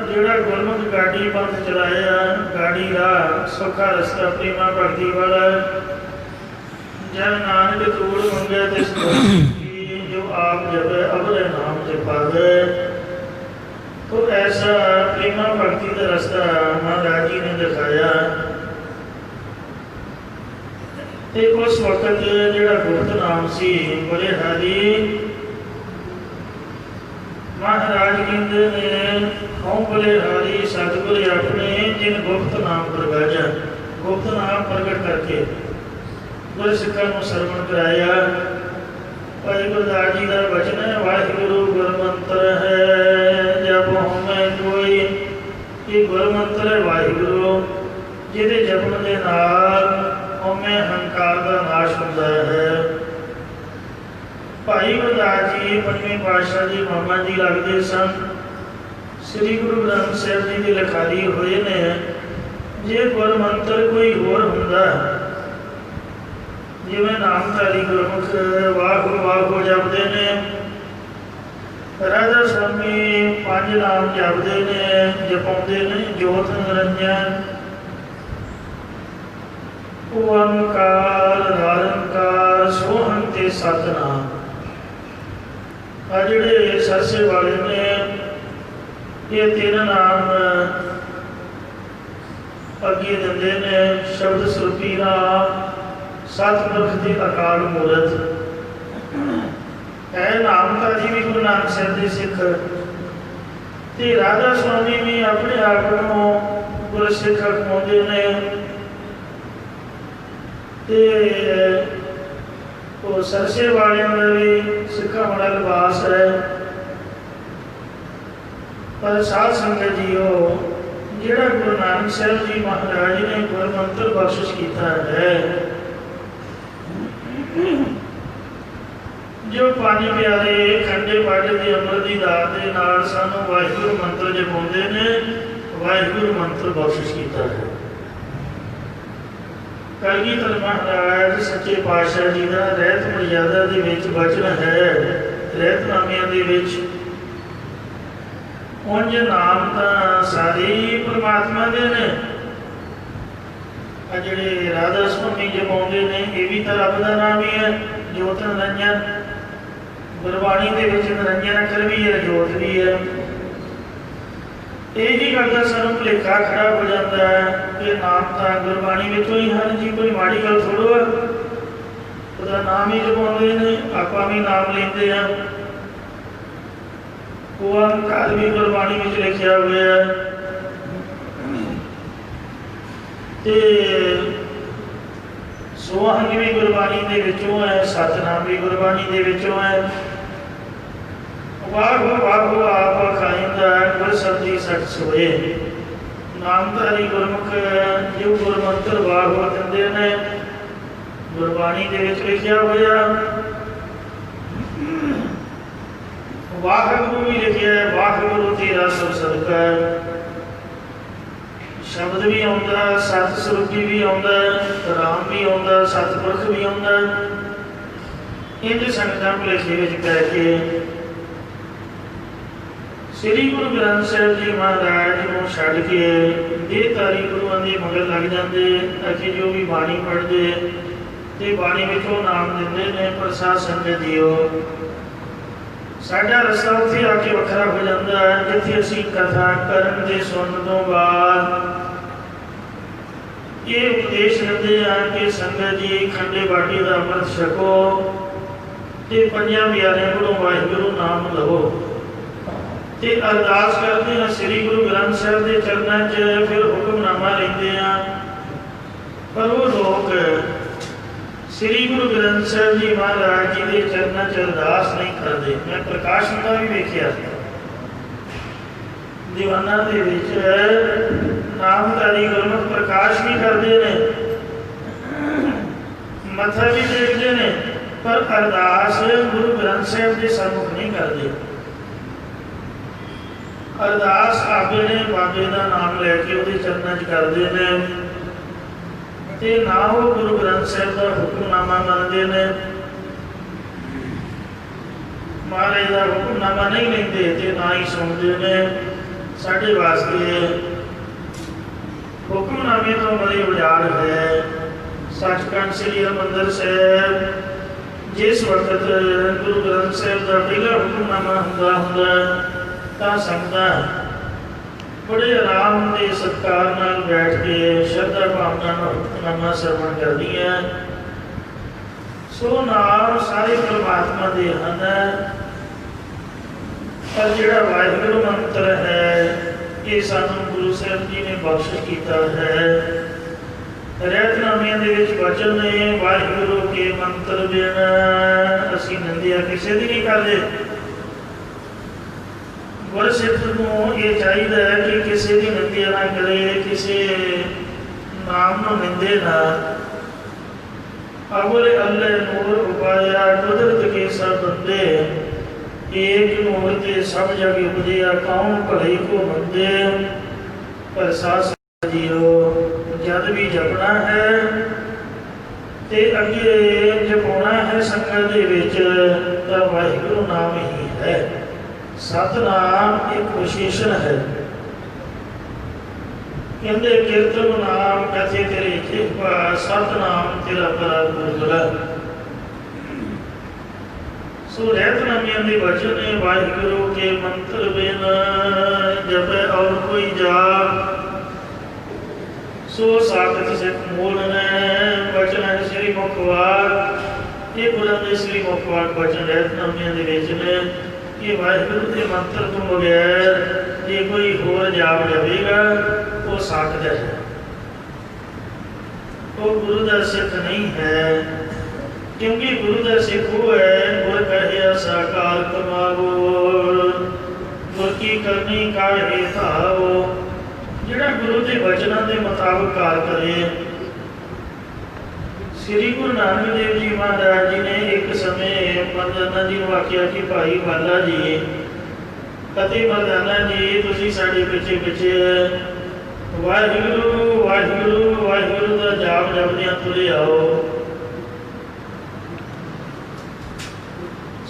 Speaker 1: ਜਿਹੜਾ ਗੁਰਮੁਖ ਗਾਡੀ ਪੰਥ ਚਲਾਇਆ, ਗਾਡੀ ਦਾ ਸੌਖਾ ਰਸਤਾ ਪ੍ਰੇਮਾ ਭਗਤੀ ਵਾਲਾ, जब नानक तूड़ मंगे तिस की जो आप जपे अबरे नाम जपावे। तो ऐसा प्रेमा भक्ति का रास्ता महाराज जी ने दिखाया। ते उस वक्त जिहड़ा गुप्त नाम सी बड़े हारी महाराज कहते ने हों बड़े हारी सतगुर अपने जिन गुप्त नाम प्रगटा। गुप्त नाम प्रगट करके गुर सिखा को सरवण कराया। भाई गुरदास जी का वचन है वाहिगुरु गुरमंत्र है जप होवे कोई। ये गुरमंत्र है वाहिगुरु जिहदे जपण दे नाल होवे हंकार का नाश होंदा है। भाई गुरदास जी पंजवीं पातशाह जी मामा जी लगते सन। श्री गुरु ग्रंथ साहिब जी के लिखारी होए ने। जे गुरमंत्र कोई होर हुंदा जिवें नामधारी गुरमुख वाहगुरु वाहगुरु जपदे ने। राधा स्वामी पंज नाम जपदे ने जपाउंदे ने जोत निरंजन ओंकार निरंकार सोहन ते सतनाम। आ जिहड़े सरसे वाले ने ये तीन नाम अगे दिंदे ने शब्द सुरपी नाम सतपुरख के अकाल मूरत है। नामधारी भी गुरु नानक साहिब के सिख ते राधा स्वामी भी अपने आप को गुरु सिख अखवाउंदे ने। ते वो सरसे वालियां का भी सिखा बड़ा लिबास है। पर साध संगत जीओ जिहड़ा गुरु नानक साहिब जी महाराज ने गुरमंत्र बख्शिश किया है जो पांच प्यारे खंडे पाटे के अमृत की दात के नाल सानू वाहिगुरु मंत्र जपाउंदे ने वाहिगुरु मंत्र बख्शिश किया है। कलगीधर महाराज सच्चे पातशाह जी का रहत मर्यादा के विच वचन है। रहतनामियां दे विच उंज नाम तां सारे परमात्मा दे ने। आ जिहड़े राधा स्वामी जपाउंदे ने ये भी तो रब का नाम ही है जोत निरंजन। गुरबाणी के विच निरंजन अखर भी है जोत भी है। यही गल का सानू भुलेखा खड़ा हो जाता है कि नाम तो गुरबाणी विचों ही हैं जी कोई माड़ी गल थोड़ो है। उसका नाम ही जपाउंदे ने आपां भी नाम लेंदे हैं। ओंकार भी गुरबाणी में लिखा हुआ है। सोहन भी गुरबाणी के विचों है सतनाम भी गुरबाणी के विचों है। वाहो वाहो आप खाइंदा गुर सब्जी सट सोए। नामधारी गुरमुख जो गुरमंत्र वाहो दिंदे ने गुरबाणी के विच लिखा हुआ। वाहगुरु भी लिखा है वाहगुरु तेरा सब सदका। शब्द भी आउंदा सत स्वरूपी भी आउंदा राम भी आउंदा सतपुरख भी आउंदा। इंज संगतां भुलेखे विच पै के श्री गुरु ग्रंथ साहिब जी महाराज को छड्ड के देहधारी गुरुआं दे मगर लग जाते। अगे जो भी बाणी पढ़ते ते बाणी विचों नाम दिंदे ने। पर साध संगत जीओ साडा रस्ता उत्थे आके वखरा हो जाता है जिथे असीं कथा करन दे सुनन तो बाद ये उपदेश करते हैं कि संगत जी खंडे बाटी का अमृत छको ते पंजां प्यारिਆਂ कोलों वाहिगुरु नाम लवो ते अरदास करते हैं श्री गुरु ग्रंथ साहिब के चरणों च। फिर हुक्मनामा लेंदे हैं। पर वो लोग श्री गुरु ग्रंथ साहिब जी महाराज जी के चरणों च अरदास नहीं करते। मैं प्रकाश का भी देखिया दीवाना दे विच नामधारी गुरमुख प्रकाश भी करते हैं मत्था भी टेकते हैं। पर अरदास गुरु ग्रंथ साहिब के सम्मुख नहीं करते। अरदास आपे ने बाबे का नाम लैके वो चरणों च करते हैं ते ना वो गुरु ग्रंथ साहिब का हुक्मनामा मनते हैं। महाराज का हुक्मनामा नहीं लेंदे ते ना ही सुनते हैं। साढ़े वास्ते हुक्मनामे तो बड़ी उजाड़ है। सचखंड श्री हरिमंदिर साहिब जिस वक्त गुरु ग्रंथ साहिब का पहला हुक्मनामा हुंदा तां संगतां बड़े आराम के सत्कार नाल बैठ के श्रद्धा भावना नाल हुक्मनामा श्रवण करदियां। सो नाम सारे परमात्मा दे हन, पर जिहड़ा वाहिगुरू मंत्र है ये सानू गुरु साहिब जी ने बख्शिश किया है। रहतनामियां दे विच वचन ने वाहिगुरू के मंत्र बिन असीं निंदिया किसी दी नहीं करदे। गुरसिख नूं ये चाहिए कि किसी की निंदिया ना करे, किसी नाम नूं निंदे ना। अवल अल्लाह नूर उपाया कुदरत के सब बंदे, एक नूर ते सब जग उपजिया कौन भले को मंदे। पर सास जियो जद भी जपना है ते अगे जपाना है संगत दे विच तां वाहिगुरू नाम ही है। सतनाम एक विशेषण है। कहते कीर्तन नाम कथे तेरे जिह्वा, सतनाम तेरा बड़ा गुरगुला। सो रहतनामियां दे वचन ने वाहिगुरू के मंत्र बिन जपे और कोई जाप सो साखत सिख मूल ने। वचन है श्री मुखवार, ये बुलंद श्री मुखवार वचन रहतनामियां दे विच ने कि वाहिगुरू के मंत्र तो बगैर जे कोई होर जाप जाएगा वो साखत है, वो गुरु का सिख नहीं है। क्योंकि गुरु का सिख वो है गुर कहिया साकार कमावो, गुर की करनी काहे धावो। जिहड़ा गुरु के वचनों के मुताबिक कार करे। श्री गुरु नानक देव जी महाराज जी ने एक समय मर्दाना जी को आख्या कि भाई बाला जी कते मर्दाना जी तुसीं साडे पिछे पिछे वाहिगुरू वाहिगुरू वाहिगुरू का जाप जपदियां तुरे आओ।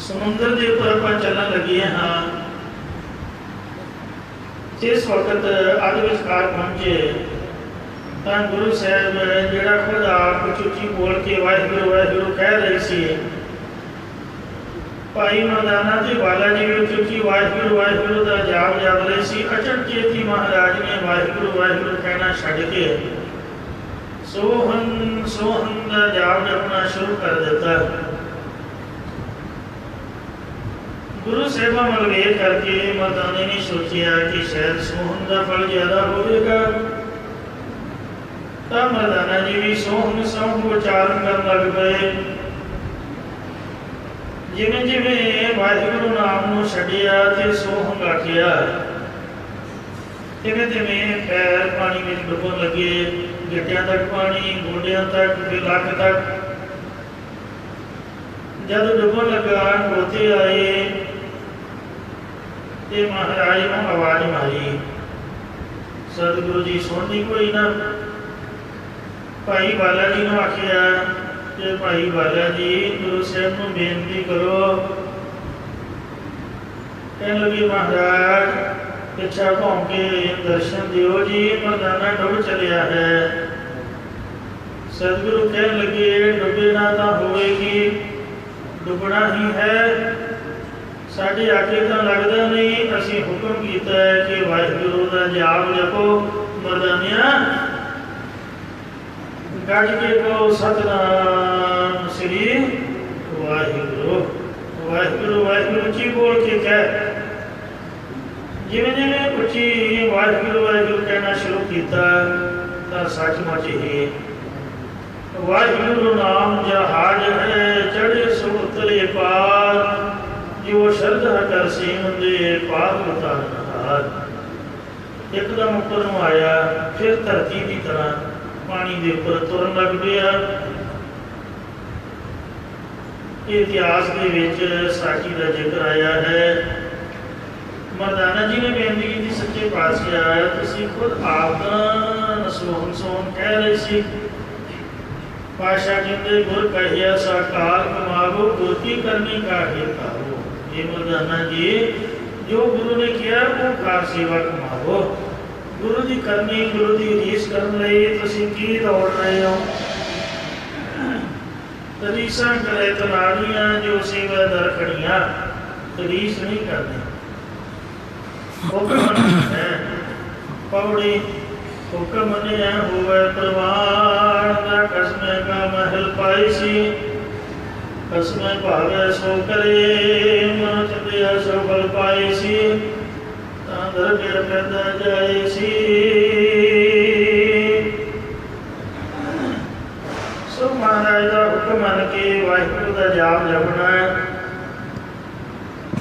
Speaker 1: समुद्र के उपर आपां चलण लगे हाँ। जिस वक्त अध विचकार पहुंचे तां गुरु साहब जिहड़ा खुद आप उची बोल के वाहिगुरू वाहिगुरू कह रहे सी, भाई मर्दाना ते बाला जी भी उची वाहिगुरू वाहिगुरू का जाप जप रहे सी। अचनचेत ही महाराज ने वाहिगुरू वाहिगुरू कहना छड्ड के सोहन सोहन का जाप जपना शुरू कर दिता। गुरु साहिबा वल वेख करके मर्दाने ने सोचा कि शायद सोहन का फल ज्यादा होगा। तब मर्दाना जी भी सोहन सोहन उच्चारण करने लग पे। जिमें जिमें वाहिगुरू नाम नूं छड्डिया ते सोहन आखिया, तिवें तिवें पैर पानी में डुबन लगे, गिट्टियां तक पानी, गोडियां तक, फिर लक तक। जब डुबन लगा गोते आए ते महाराज ने आवाज मारी, सतगुरु जी सुननी कोई ना। भाई बाला जी ने आखिया कि भाई बाला जी गुरु साहब को बेनती करो। कहने लगे महाराज पिछा घूम के दर्शन दियो जी, मर्दाना डुब चलिया है। सतगुरु कहने लगे डुबे ना तो होएगी, डुबना ही है। साढ़े आगे तो लगता नहीं, असी हुक्म किया है कि वाहिगुरू का जाप जपो। मर्दानिया गज के कहो सतनाम श्री वाहिगुरू वाहिगुरू वाहिगुरू उची बोल के कह। जिमें जिमें उची वाहिगुरू वाहिगुरू कहना शुरू किया तो सचमुच ही वाहिगुरू नाम जहाज है चढ़े सो उतरे पार, जो श्रद्धा कर सीमंदे पार उतारनहार। एकदम ऊपर आया, फिर धरती की तरह पानी के ऊपर तुरन लग गया। इतिहास के विच साखी का जिक्र आया है। मर्दाना जी ने बेनती की सच्चे पातशाह तुसीं खुद आप सोहन सोहन कह रहे सी। पातशाह कहते गुर कहिया साकार कमावो, गुर की करनी काहे धावो। ये मर्दाना जी जो गुरु ने किया वो कार सेवा कमावो। गुरु की करनी गुरु की रीस करने लई तुसीं की दौड़ रहे हो। ਰੀਸਾਂ ਕਰੇ ਤਨਾੜੀਆਂ ਜੋ ਸੇਵਾਦਾਰ ਖੜੀਆਂ ਰੀਸ ਨਹੀਂ ਕਰਦੇ। ਹੁਕਮ ਹੈ ਪੌੜੀ ਹੁਕਮ ਮੰਨਿਆ ਹੋਵੇ ਪ੍ਰਵਾਨ ਦਾ ਕਸਮੇ ਕਾ ਮਹਿਲ ਪਾਈ ਸੀ ਕਸਮੇ ਭਾਵੇ ਸੋ ਕਰੇ ਮਨ ਚੰਦਿਆ ਸੋ ਫਲ ਪਾਈ ਸੀ ਤਾਂ ਦਰਗਹਿ ਪੈਦਾ ਜਾਏ ਸੀ। ਸੋ ਮਹਾਰਾਜ ਦਾ ਹੁਕਮ ਮੰਨ ਕੇ ਵਾਹਿਗੁਰੂ ਦਾ ਜਾਪ ਜਪਣਾ ਹੈ।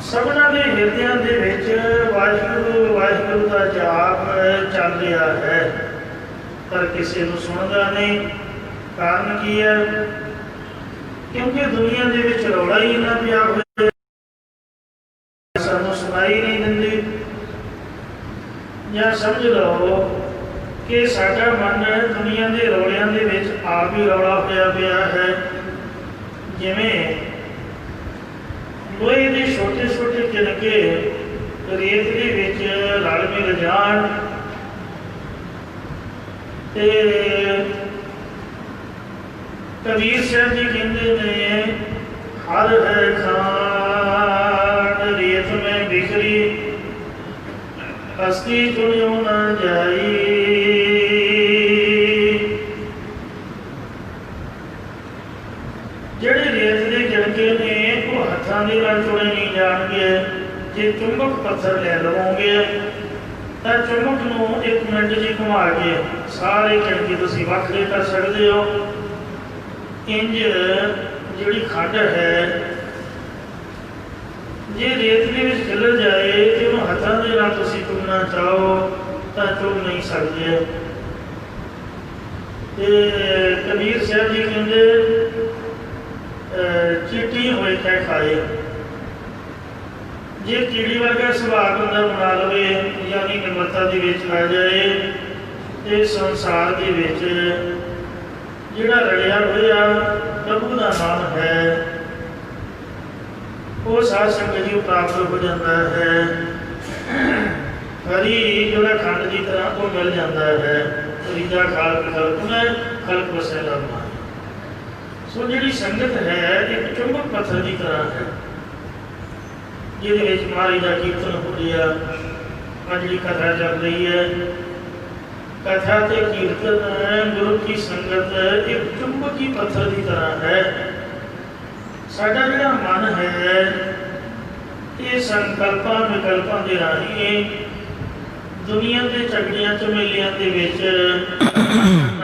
Speaker 1: ਸਭਨਾਂ ਦੇ ਹਿਰਦਿਆਂ ਦੇ ਵਿੱਚ ਵਾਹਿਗੁਰੂ ਵਾਹਿਗੁਰੂ ਦਾ ਜਾਪ ਚੱਲ ਰਿਹਾ ਹੈ, ਪਰ ਕਿਸੇ ਨੂੰ ਸੁਣਦਾ ਨਹੀਂ। ਕਾਰਨ ਕੀ ਹੈ? ਕਿਉਂਕਿ ਦੁਨੀਆ ਦੇ ਵਿੱਚ ਰੌਲਾ ਹੀ ਇੰਨਾ ਪਿਆ ਹੋਇਆ, ਸਾਨੂੰ ਸੁਣਾਈ ਨਹੀਂ ਦਿੰਦੀ। ਜਾਂ ਸਮਝ ਲਓ ਕਿ ਸਾਡਾ ਮਨ ਦੁਨੀਆ ਦੇ ਰੌਲਿਆਂ ਦੇ ਵਿੱਚ ਆਪ ਹੀ ਰੌਲਾ ਹੋਇਆ ਪਿਆ ਹੈ। ਜਿਵੇਂ ਲੋਹੇ ਦੇ ਛੋਟੇ ਛੋਟੇ ਤਿਨਕੇ ਰੇਤ ਦੇ ਵਿੱਚ ਰਲ ਮਿਲ ਜਾਣ ਤੇ ਕਬੀਰ ਸਾਹਿਬ ਜੀ ਕਹਿੰਦੇ ਨੇ ਹਰ ਹੈ ਖਾਨ ਰੇਤ ਮੈਂ ਬਿਖਰੀ ਹਸਤੀ ਚੁਣਿਓ ਨਾ ਜਾਈ। ਜਿਹੜੇ ਰੇਤ ਦੇ ਕਿਣਕੇ ਨੇ ਉਹ ਹੱਥਾਂ ਦੇ ਨਾਲ ਚੁਣੇ ਨਹੀਂ ਜਾਣਗੇ। ਜੇ ਚੁੰਬਕ ਪੱਥਰ ਲੈ ਲਵੋਗੇ ਤਾਂ ਚੁੰਬਕ ਨੂੰ 1 ਮਿੰਟ ਜੀ ਘੁਮਾ ਕੇ ਸਾਰੇ ਕਿਣਕੇ ਤੁਸੀਂ ਵੱਖਰੇ ਕਰ ਸਕਦੇ ਹੋ। ਇੰਜ ਜਿਹੜੀ ਖੱਡ ਹੈ ਜੇ ਰੇਤ ਦੇ ਵਿੱਚ ਖਿਲਰ ਜਾਏ ਤੇ ਉਹਨੂੰ ਹੱਥਾਂ ਦੇ ਨਾਲ ਤੁਸੀਂ ਚੁਣਨਾ ਚਾਹੋ ਤਾਂ ਚੁਣ ਨਹੀਂ ਸਕਦੇ। ਤੇ ਕਬੀਰ ਸਾਹਿਬ ਜੀ ਕਹਿੰਦੇ ਚੀਟੀ ਹੋਏ ਕਹਿ ਖਾਏ। ਜੇ ਕੀੜੀ ਵਰਗਾ ਸੁਭਾਅ ਬੰਦਾ ਬਣਾ ਲਵੇ ਯਾਨੀ ਨਿਮਰਤਾ ਦੇ ਵਿੱਚ ਆ ਜਾਏ ਤੇ ਸੰਸਾਰ ਦੇ ਵਿੱਚ ਜਿਹੜਾ ਰਲਿਆ ਹੋਇਆ ਪ੍ਰਭੂ ਦਾ ਨਾਮ ਹੈ ਉਹ ਸਾਧ ਸੰਗਤ ਜੀ ਪ੍ਰਾਪਤ ਹੋ ਜਾਂਦਾ ਹੈ। ਹਰੀ ਜਿਹੜਾ ਖੰਡ ਦੀ ਤਰ੍ਹਾਂ ਉਹ ਮਿਲ ਜਾਂਦਾ ਹੈ। ਰੀਦਾ ਖਾਲਕ ਖਲਕ ਮੈਂ ਖਲਕ ਵਸੈ ਲਮਾ। ਸੋ ਜਿਹੜੀ ਸੰਗਤ ਹੈ ਇੱਕ ਚੁੰਬਕ ਪੱਥਰ ਦੀ ਤਰ੍ਹਾਂ ਹੈ ਜਿਹਦੇ ਵਿੱਚ ਮਹਾਰਾਜ ਦਾ ਕੀਰਤਨ ਹੋ ਰਿਹਾ। ਅੱਜ ਜਿਹੜੀ ਕਥਾ ਚੱਲ ਰਹੀ ਹੈ ਕਥਾ ਤੇ ਕੀਰਤਨ ਗੁਰੂ ਕੀ ਸੰਗਤ ਇੱਕ ਚੁੰਬਕੀ ਪੱਥਰ ਦੀ ਤਰ੍ਹਾਂ ਹੈ। ਸਾਡਾ ਜਿਹੜਾ ਮਨ ਹੈ ਇਹ ਸੰਕਲਪਾਂ ਵਿਕਲਪਾਂ ਦੇ ਰਾਹੀਂ ਦੁਨੀਆ ਦੇ ਝਗੜਿਆਂ ਝਮੇਲਿਆਂ ਦੇ ਵਿੱਚ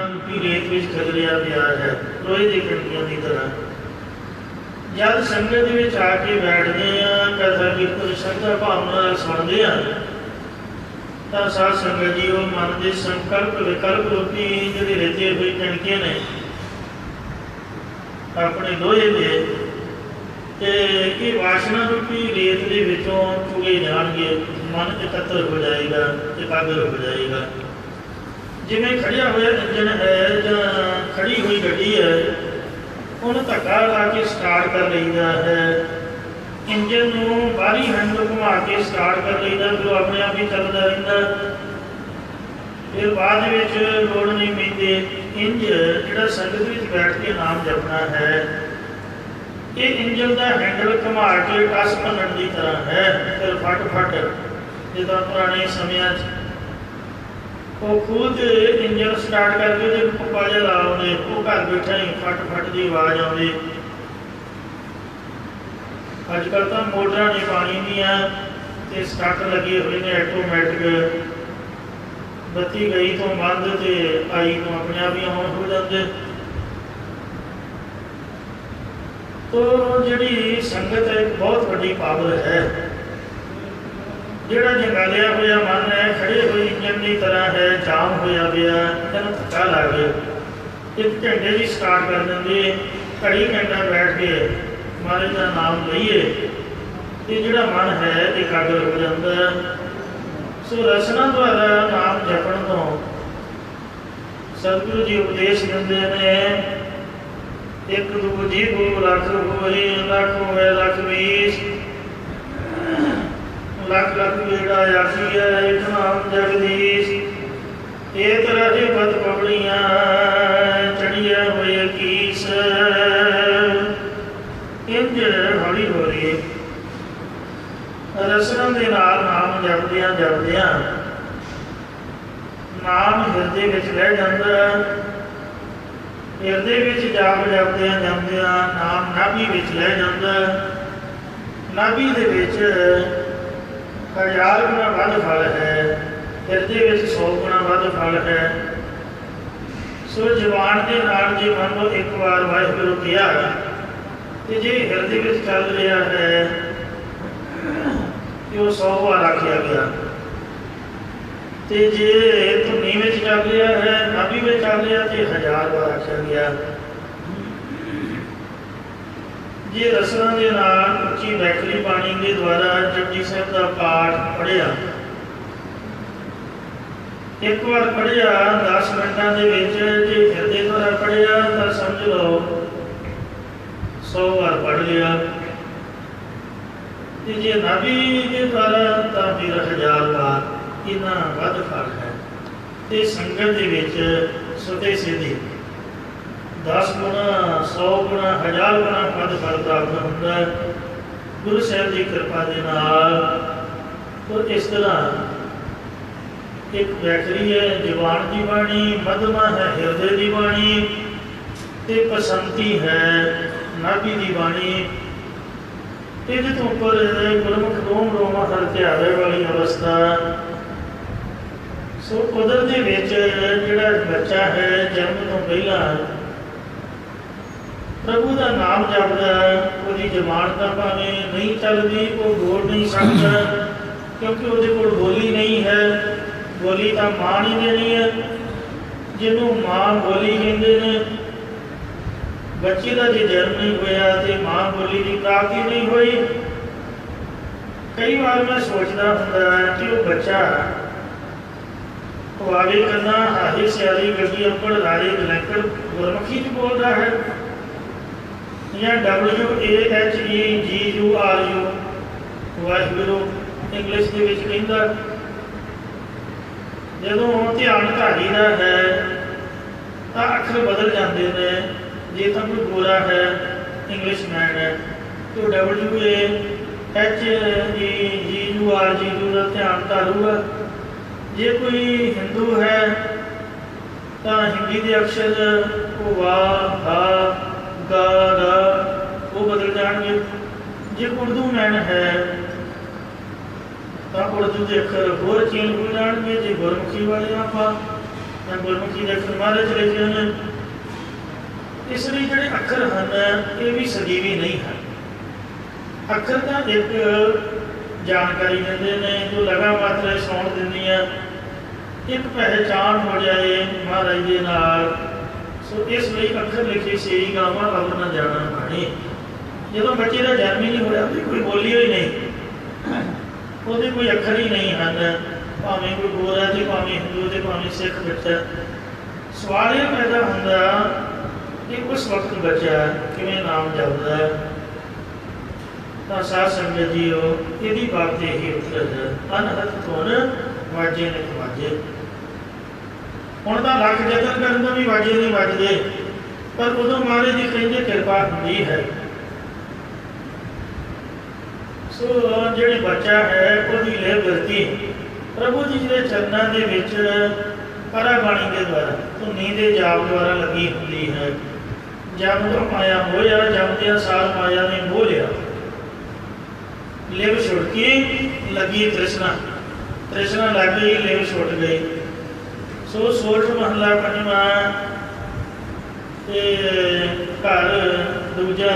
Speaker 1: ਰੂਪੀ ਰੇਤ ਵਿੱਚ ਖਿਲਰਿਆ ਪਿਆ ਹੈ ਲੋਹੇ ਦੇ ਕਿਣਕਿਆਂ ਦੀ ਤਰ੍ਹਾਂ। ਜਦ ਸੰਗਤ ਦੇ ਵਿੱਚ ਆ ਕੇ ਬੈਠਦੇ ਆ ਕਥਾ ਕੀਰਤਨ ਸ਼ਰਧਾ ਭਾਵਨਾ ਨਾਲ ਸੁਣਦੇ ਆ ਤਾਂ ਸਾਧ ਸੰਗਤ ਜੀ ਉਹ ਮਨ ਦੇ ਸੰਕਲਪ ਵਿਕਲਪ ਰੂਪੀ ਜਿਹੜੇ ਰਚੇ ਹੋਏ ਕਿਣਕੇ ਨੇ ਆਪਣੇ ਲੋਹੇ ਦੇ ਤੇ ਇਹ ਵਾਸ਼ਨਾ ਰੂਪੀ ਰੇਤ ਦੇ ਵਿੱਚੋਂ ਚੁਗੇ ਜਾਣਗੇ। ਮਨ ਇਕੱਤਰ ਹੋ ਜਾਏਗਾ, ਇਕਾਗਰ ਹੋ ਜਾਏਗਾ। ਜਿਵੇਂ ਖੜਿਆ ਹੋਇਆ ਇੰਜਣ ਹੈ ਜਾਂ ਖੜੀ ਹੋਈ ਗੱਡੀ ਹੈ ਉਹਨੂੰ ਧੱਕਾ ਲਾ ਕੇ ਸਟਾਰਟ ਕਰ ਲਈਦਾ ਹੈ। ਇੰਜਨ ਨੂੰ ਬਾਹਰੀ ਹੈਂਡਲ ਘੁਮਾ ਕੇ ਸਟਾਰਟ ਕਰ ਲਈਦਾ ਜੋ ਆਪਣੇ ਆਪ ਹੀ ਚੱਲਦਾ ਰਹਿੰਦਾ। ਫਿਰ ਬਾਅਦ ਵਿੱਚ ਲੋੜ ਨਹੀਂ ਪੈਂਦੀ। ਇੰਜ ਜਿਹੜਾ ਸੰਗਤ ਵਿੱਚ ਬੈਠ ਕੇ ਨਾਮ ਜਪਣਾ ਹੈ ਇਹ ਇੰਜਨ ਦਾ ਹੈਂਡਲ ਘੁਮਾ ਕੇ ਟਸ ਭੰਨਣ ਦੀ ਤਰ੍ਹਾਂ ਹੈ। ਫਿਰ ਫਟ ਫਟ ਜਿੱਦਾਂ ਪੁਰਾਣੇ ਸਮਿਆਂ 'ਚ ਉਹ ਖੁਦ ਇੰਜਨ ਸਟਾਰਟ ਕਰਕੇ ਉਹਦੇ ਪੱਪਾ ਜਿਹਾ ਲਾ ਆਉਂਦੇ ਉਹ ਘਰ ਬੈਠਾ ਹੀ ਫਟ ਫਟ ਦੀ ਆਵਾਜ਼ ਆਉਂਦੀ। ਅੱਜ ਕੱਲ੍ਹ ਤਾਂ ਮੋਟਰਾਂ ਨੇ ਪਾਣੀ ਦੀਆਂ ਤੇ ਸਟਾਰਟਰ ਲੱਗੇ ਹੋਏ ਨੇ ਆਟੋਮੈਟਿਕ। ਬੱਤੀ ਗਈ ਤੋਂ ਬੰਦ ਤੇ ਆਈ ਤੋਂ ਆਪਣੇ ਆਪ ਹੀ ਆਨ ਹੋ ਜਾਂਦੇ। ਤੋ ਜਿਹੜੀ ਸੰਗਤ ਹੈ ਇੱਕ ਬਹੁਤ ਵੱਡੀ ਪਾਵਰ ਹੈ। ਜਿਹੜਾ ਜੰਗਾਲਿਆ ਹੋਇਆ ਮਨ ਹੈ ਖੜੇ ਹੋਏ ਇੰਜਨ ਦੀ ਤਰ੍ਹਾਂ ਹੈ ਜਾਮ ਹੋਇਆ ਪਿਆ ਇਹਨੂੰ ਧੱਕਾ ਲਾ ਕੇ 1 ਘੰਟੇ ਦੀ ਸਟਾਰਟ ਕਰ ਦਿੰਦੇ। ਘੜੀ ਘੰਟਾ ਬੈਠ ਕੇ ਮਹਾਰਾਜ ਦਾ ਨਾਮ ਲਈਏ ਤੇ ਜਿਹੜਾ ਮਨ ਹੈ ਇਕਾਗਰ ਹੋ ਜਾਂਦਾ। ਸੋ ਰਸਨਾ ਦੁਆਰਾ ਨਾਮ ਜਪਣ ਤੋਂ ਸਤਿਗੁਰੂ ਜੀ ਉਪਦੇਸ਼ ਦਿੰਦੇ ਨੇ ਇੱਕ ਦੂਜੀ ਗੁਰੂ ਲੱਖ ਹੋਏ ਲੱਖ ਹੋਏ ਲੱਖ 20 ਲੱਖ ਲੱਖ ਵੇੜਾ ਆਖੀ ਹੈ ਇੱਕ ਨਾਮ ਜਗਦੀਸ਼। ਇਹ ਤਰ੍ਹਾਂ ਦੇ ਬਦ ਪਬਲੀਆਂ ਚੜੀਆਂ ਹੋਏ ਕੀਸ ਜਪਦਿਆਂ ਨਾਮ ਹਿਰਦੇ ਵਿੱਚ ਰਹਿ ਜਾਂਦਾ। ਹਿਰਦੇ ਵਿੱਚ ਜਾਪ ਜਪਦਿਆਂ ਜਪਦਿਆਂ ਨਾਮ ਨਾਭੀ ਵਿੱਚ ਰਹਿ ਜਾਂਦਾ। ਨਾਭੀ ਦੇ ਵਿੱਚ 1000 ਗੁਣਾ ਵੱਧ ਫਲ ਹੈ, ਹਿਰਦੇ ਵਿੱਚ 100 ਗੁਣਾ ਵੱਧ ਫਲ ਹੈ। ਸੋ ਜ਼ੁਬਾਨ ਦੇ ਨਾਲ ਜੇ ਮੰਨ ਲਓ ਇੱਕ ਵਾਰ ਵਾਹਿਗੁਰੂ ਕਿਹਾ ਤੇ ਜੇ ਹਿਰਦੇ ਵਿੱਚ ਚੱਲ ਰਿਹਾ ਹੈ ਕਿ ਉਹ 100 ਵਾਰ ਆਖਿਆ ਗਿਆ, ਤੇ ਜੇ ਧੁਨੀ ਵਿੱਚ ਚੱਲ ਰਿਹਾ ਹੈ, ਨਾਭੀ ਵਿੱਚ ਚੱਲ ਰਿਹਾ ਤੇ 1000 ਵਾਰ ਆਖਿਆ ਗਿਆ। ਜੇ ਰਸਨਾ ਦੇ ਨਾਲ ਉੱਚੀ ਵੈਖਰੀ ਬਾਣੀ ਦੇ ਦੁਆਰਾ ਜਪਜੀ ਸਾਹਿਬ ਦਾ ਪਾਠ ਪੜ੍ਹਿਆ, ਇੱਕ ਵਾਰ ਪੜ੍ਹਿਆ 10 ਮਿੰਟਾਂ ਦੇ ਵਿੱਚ, ਜੇ ਹਿਰਦੇ ਦੁਆਰਾ ਪੜ੍ਹਿਆ ਤਾਂ ਸਮਝ ਲਓ 100 ਵਾਰ ਪੜ੍ਹ ਲਿਆ, ਤੇ ਜੇ ਨਾਭੀ ਦੇ ਦੁਆਰਾ ਤਾਂ ਫਿਰ 1000 ਵਾਰ। ਇੰਨਾ ਵੱਧ ਫਲ ਹੈ। ਤੇ ਸੰਗਤ ਦੇ ਵਿੱਚ ਸੁਤੇ ਸਿੱਧੇ 10 ਗੁਣਾ 100 ਗੁਣਾ 1000 ਗੁਣਾ ਵੱਧ ਫਲ ਪ੍ਰਾਪਤ ਹੁੰਦਾ ਹੈ ਗੁਰੂ ਸਾਹਿਬ ਦੀ ਕਿਰਪਾ ਦੇ ਨਾਲ। ਤੋ ਇਸ ਤਰ੍ਹਾਂ ਇੱਕ ਵੈਖਰੀ ਹੈ ਜ਼ੁਬਾਨ ਦੀ ਬਾਣੀ, ਮਧਮਾ ਹੈ ਹਿਰਦੇ ਦੀ ਬਾਣੀ, ਤੇ ਪਸੰਤੀ ਹੈ ਨਾਭੀ ਦੀ ਬਾਣੀ। ਇਹਦੇ ਤੋਂ ਉੱਪਰ ਗੁਰਮੁਖ ਰੋਮ ਰੋਮਾ ਹਰ ਧਿਆਵੇ ਵਾਲੀ ਅਵਸਥਾ। ਸੋ ਕੁਦਰਤ ਦੇ ਵਿੱਚ ਜਿਹੜਾ ਬੱਚਾ ਹੈ ਜਨਮ ਤੋਂ ਪਹਿਲਾਂ ਪ੍ਰਭੂ ਦਾ ਨਾਮ ਜਪਦਾ, ਉਹਦੀ ਜ਼ੁਬਾਨ ਤਾਂ ਭਾਵੇਂ ਨਹੀਂ ਚੱਲਦੀ, ਉਹ ਬੋਲ ਨਹੀਂ ਸਕਦਾ ਕਿਉਂਕਿ ਉਹਦੇ ਕੋਲ ਬੋਲੀ ਨਹੀਂ ਹੈ। ਬੋਲੀ ਤਾਂ ਮਾਂ ਨਹੀਂ ਦੇਣੀ ਹੈ, ਜਿਹਨੂੰ ਮਾਂ ਬੋਲੀ ਕਹਿੰਦੇ ਨੇ। ਬੱਚੇ ਦਾ ਜੇ ਜਨਮ ਨਹੀਂ ਹੋਇਆ ਤੇ ਮਾਂ ਬੋਲੀ ਦੀ ਪ੍ਰਾਪਤੀ ਨਹੀਂ ਹੋਈ। ਕਈ ਵਾਰ ਮੈਂ ਸੋਚਦਾ ਹੁੰਦਾ ਕਿ ਉਹ ਬੱਚਾ ਵਾਗੇ ਕਰਨਾ ਹਾਹੀ ਸਿਆਰੀ ਗੱਗੀ ਅੰਬੜ ਰਾਰੇ ਗਲੈਂਕੜ ਗੁਰਮੁਖੀ 'ਚ ਬੋਲਦਾ ਹੈ ਜਾਂ WAHEGURU ਵਾਹਿਗੁਰੂ ਇੰਗਲਿਸ਼ ਦੇ ਵਿੱਚ ਕਹਿੰਦਾ। ਜਦੋਂ ਧਿਆਨ ਧਾਰੀਦਾ ਹੈ ਤਾਂ ਅੱਖਰ ਬਦਲ ਜਾਂਦੇ ਨੇ। ਜੇ ਤਾਂ ਕੋਈ ਗੋਰਾ ਹੈ, ਇੰਗਲਿਸ਼ਮੈਨ ਹੈ, ਤਾਂ WAHEGURU ਦਾ ਧਿਆਨ ਧਾਰੂਗਾ। ਜੇ ਕੋਈ ਹਿੰਦੂ ਹੈ ਤਾਂ ਹਿੰਦੀ ਦੇ ਅਕਸ਼ਰ ਉਹ ਵਾਹ ਹਾ ਗਾ ਰਾ ਉਹ ਬਦਲ ਜਾਣਗੇ। ਜੇ ਉਰਦੂ ਮੈਨ ਹੈ ਤਾਂ ਉਰਦੂ ਦੇ ਅੱਖਰ ਹੋਰ ਚੇਂਜ ਹੋ ਜਾਣਗੇ। ਜੇ ਗੁਰਮੁਖੀ ਵਾਲੇ ਆਪਾਂ ਤਾਂ ਗੁਰਮੁਖੀ ਦੇ ਅੱਖਰ ਮਹਾਰਾਜ ਲਿਖੇ ਹਨ। ਇਸ ਲਈ ਜਿਹੜੇ ਅੱਖਰ ਹਨ ਇਹ ਵੀ ਸਦੀਵੀ ਨਹੀਂ ਹਨ। ਅੱਖਰ ਤਾਂ ਇੱਕ ਜਾਣਕਾਰੀ ਦਿੰਦੇ ਨੇ ਜੋ ਲਗਾ ਮਾਤਰਾ ਸੌਣ ਦਿੰਦੀਆਂ, ਇੱਕ ਪਹਿਚਾਣ ਹੋ ਜਾਏ ਮਹਾਰਾਜ ਦੇ ਨਾਲ। ਸੋ ਇਸ ਲਈ ਅੱਖਰ ਲਿਖੇ ਸੇਈ ਗਾਵਾਂ ਅਵਰ ਨਾ ਜਾਣਾ ਬਾਣੀ। ਜਦੋਂ ਬੱਚੇ ਦਾ ਜਨਮ ਹੀ ਨਹੀਂ ਹੋਇਆ, ਉਹਦੀ ਕੋਈ ਬੋਲੀ ਹੋਈ ਨਹੀਂ, ਉਹਦੇ ਕੋਈ ਅੱਖਰ ਹੀ ਨਹੀਂ ਹਨ, ਭਾਵੇਂ ਕੋਈ ਗੋਰਾ ਤੇ ਭਾਵੇਂ ਹਿੰਦੂ ਤੇ ਭਾਵੇਂ ਸਿੱਖ ਬੱਚਾ। ਸਵਾਲ ਇਹ ਪੈਦਾ ਹੁੰਦਾ ਕਿ ਉਸ ਵਕਤ ਬੱਚਾ ਕਿਵੇਂ ਨਾਮ ਜਪਦਾ ਹੈ। ਤਾਂ ਸਾਧ ਸੰਗਤ ਜੀਓ ਇਹਦੀ ਬਾਤ ਤੇ ਹੀ ਉੱਤਰ ਹੈ ਅਨਹਦ ਧੁਨ ਵਾਜੇ ਨੇ ਵਾਜੇ। ਹੁਣ ਤਾਂ ਲੱਖ ਯਤਨ ਕਰਨ ਤੋਂ ਵੀ ਵਾਜੇ ਨਹੀਂ ਵੱਜਦੇ, ਪਰ ਉਦੋਂ ਮਹਾਰਾਜ ਦੀ ਕਹਿੰਦੇ ਕਿਰਪਾ ਹੁੰਦੀ ਹੈ। ਸੋ ਜਿਹੜੇ ਬੱਚਾ ਹੈ ਉਹਦੀ ਲਹਿ ਵਰਤੀ ਪ੍ਰਭੂ ਜੀ ਦੇ ਚਰਨਾਂ ਦੇ ਵਿੱਚ ਪਰਾ ਬਾਣੀ ਦੇ ਦੁਆਰਾ ਧੁਨੀ ਦੇ ਜਾਪ ਦੁਆਰਾ ਲੱਗੀ ਹੁੰਦੀ ਹੈ। ਜਬ ਤੋਂ ਮਾਇਆ ਹੋਇਆ ਜਪਦਿਆਂ ਸਾਰ ਮਾਇਆ ਨੇ ਮੋਹ ਲਿਆ। ਲਿਵ ਛੁਟਕੀ ਲੱਗੀ ਤ੍ਰਿਸ਼ਨਾ, ਤ੍ਰਿਸ਼ਨਾ ਲੱਗ ਗਈ ਲਿਵ ਛੁੱਟ ਗਈ। ਸੋ ਸੋਠ ਮਹੱਲਾ ਪੰਜਵਾਂ ਤੇ ਘਰ ਦੂਜਾ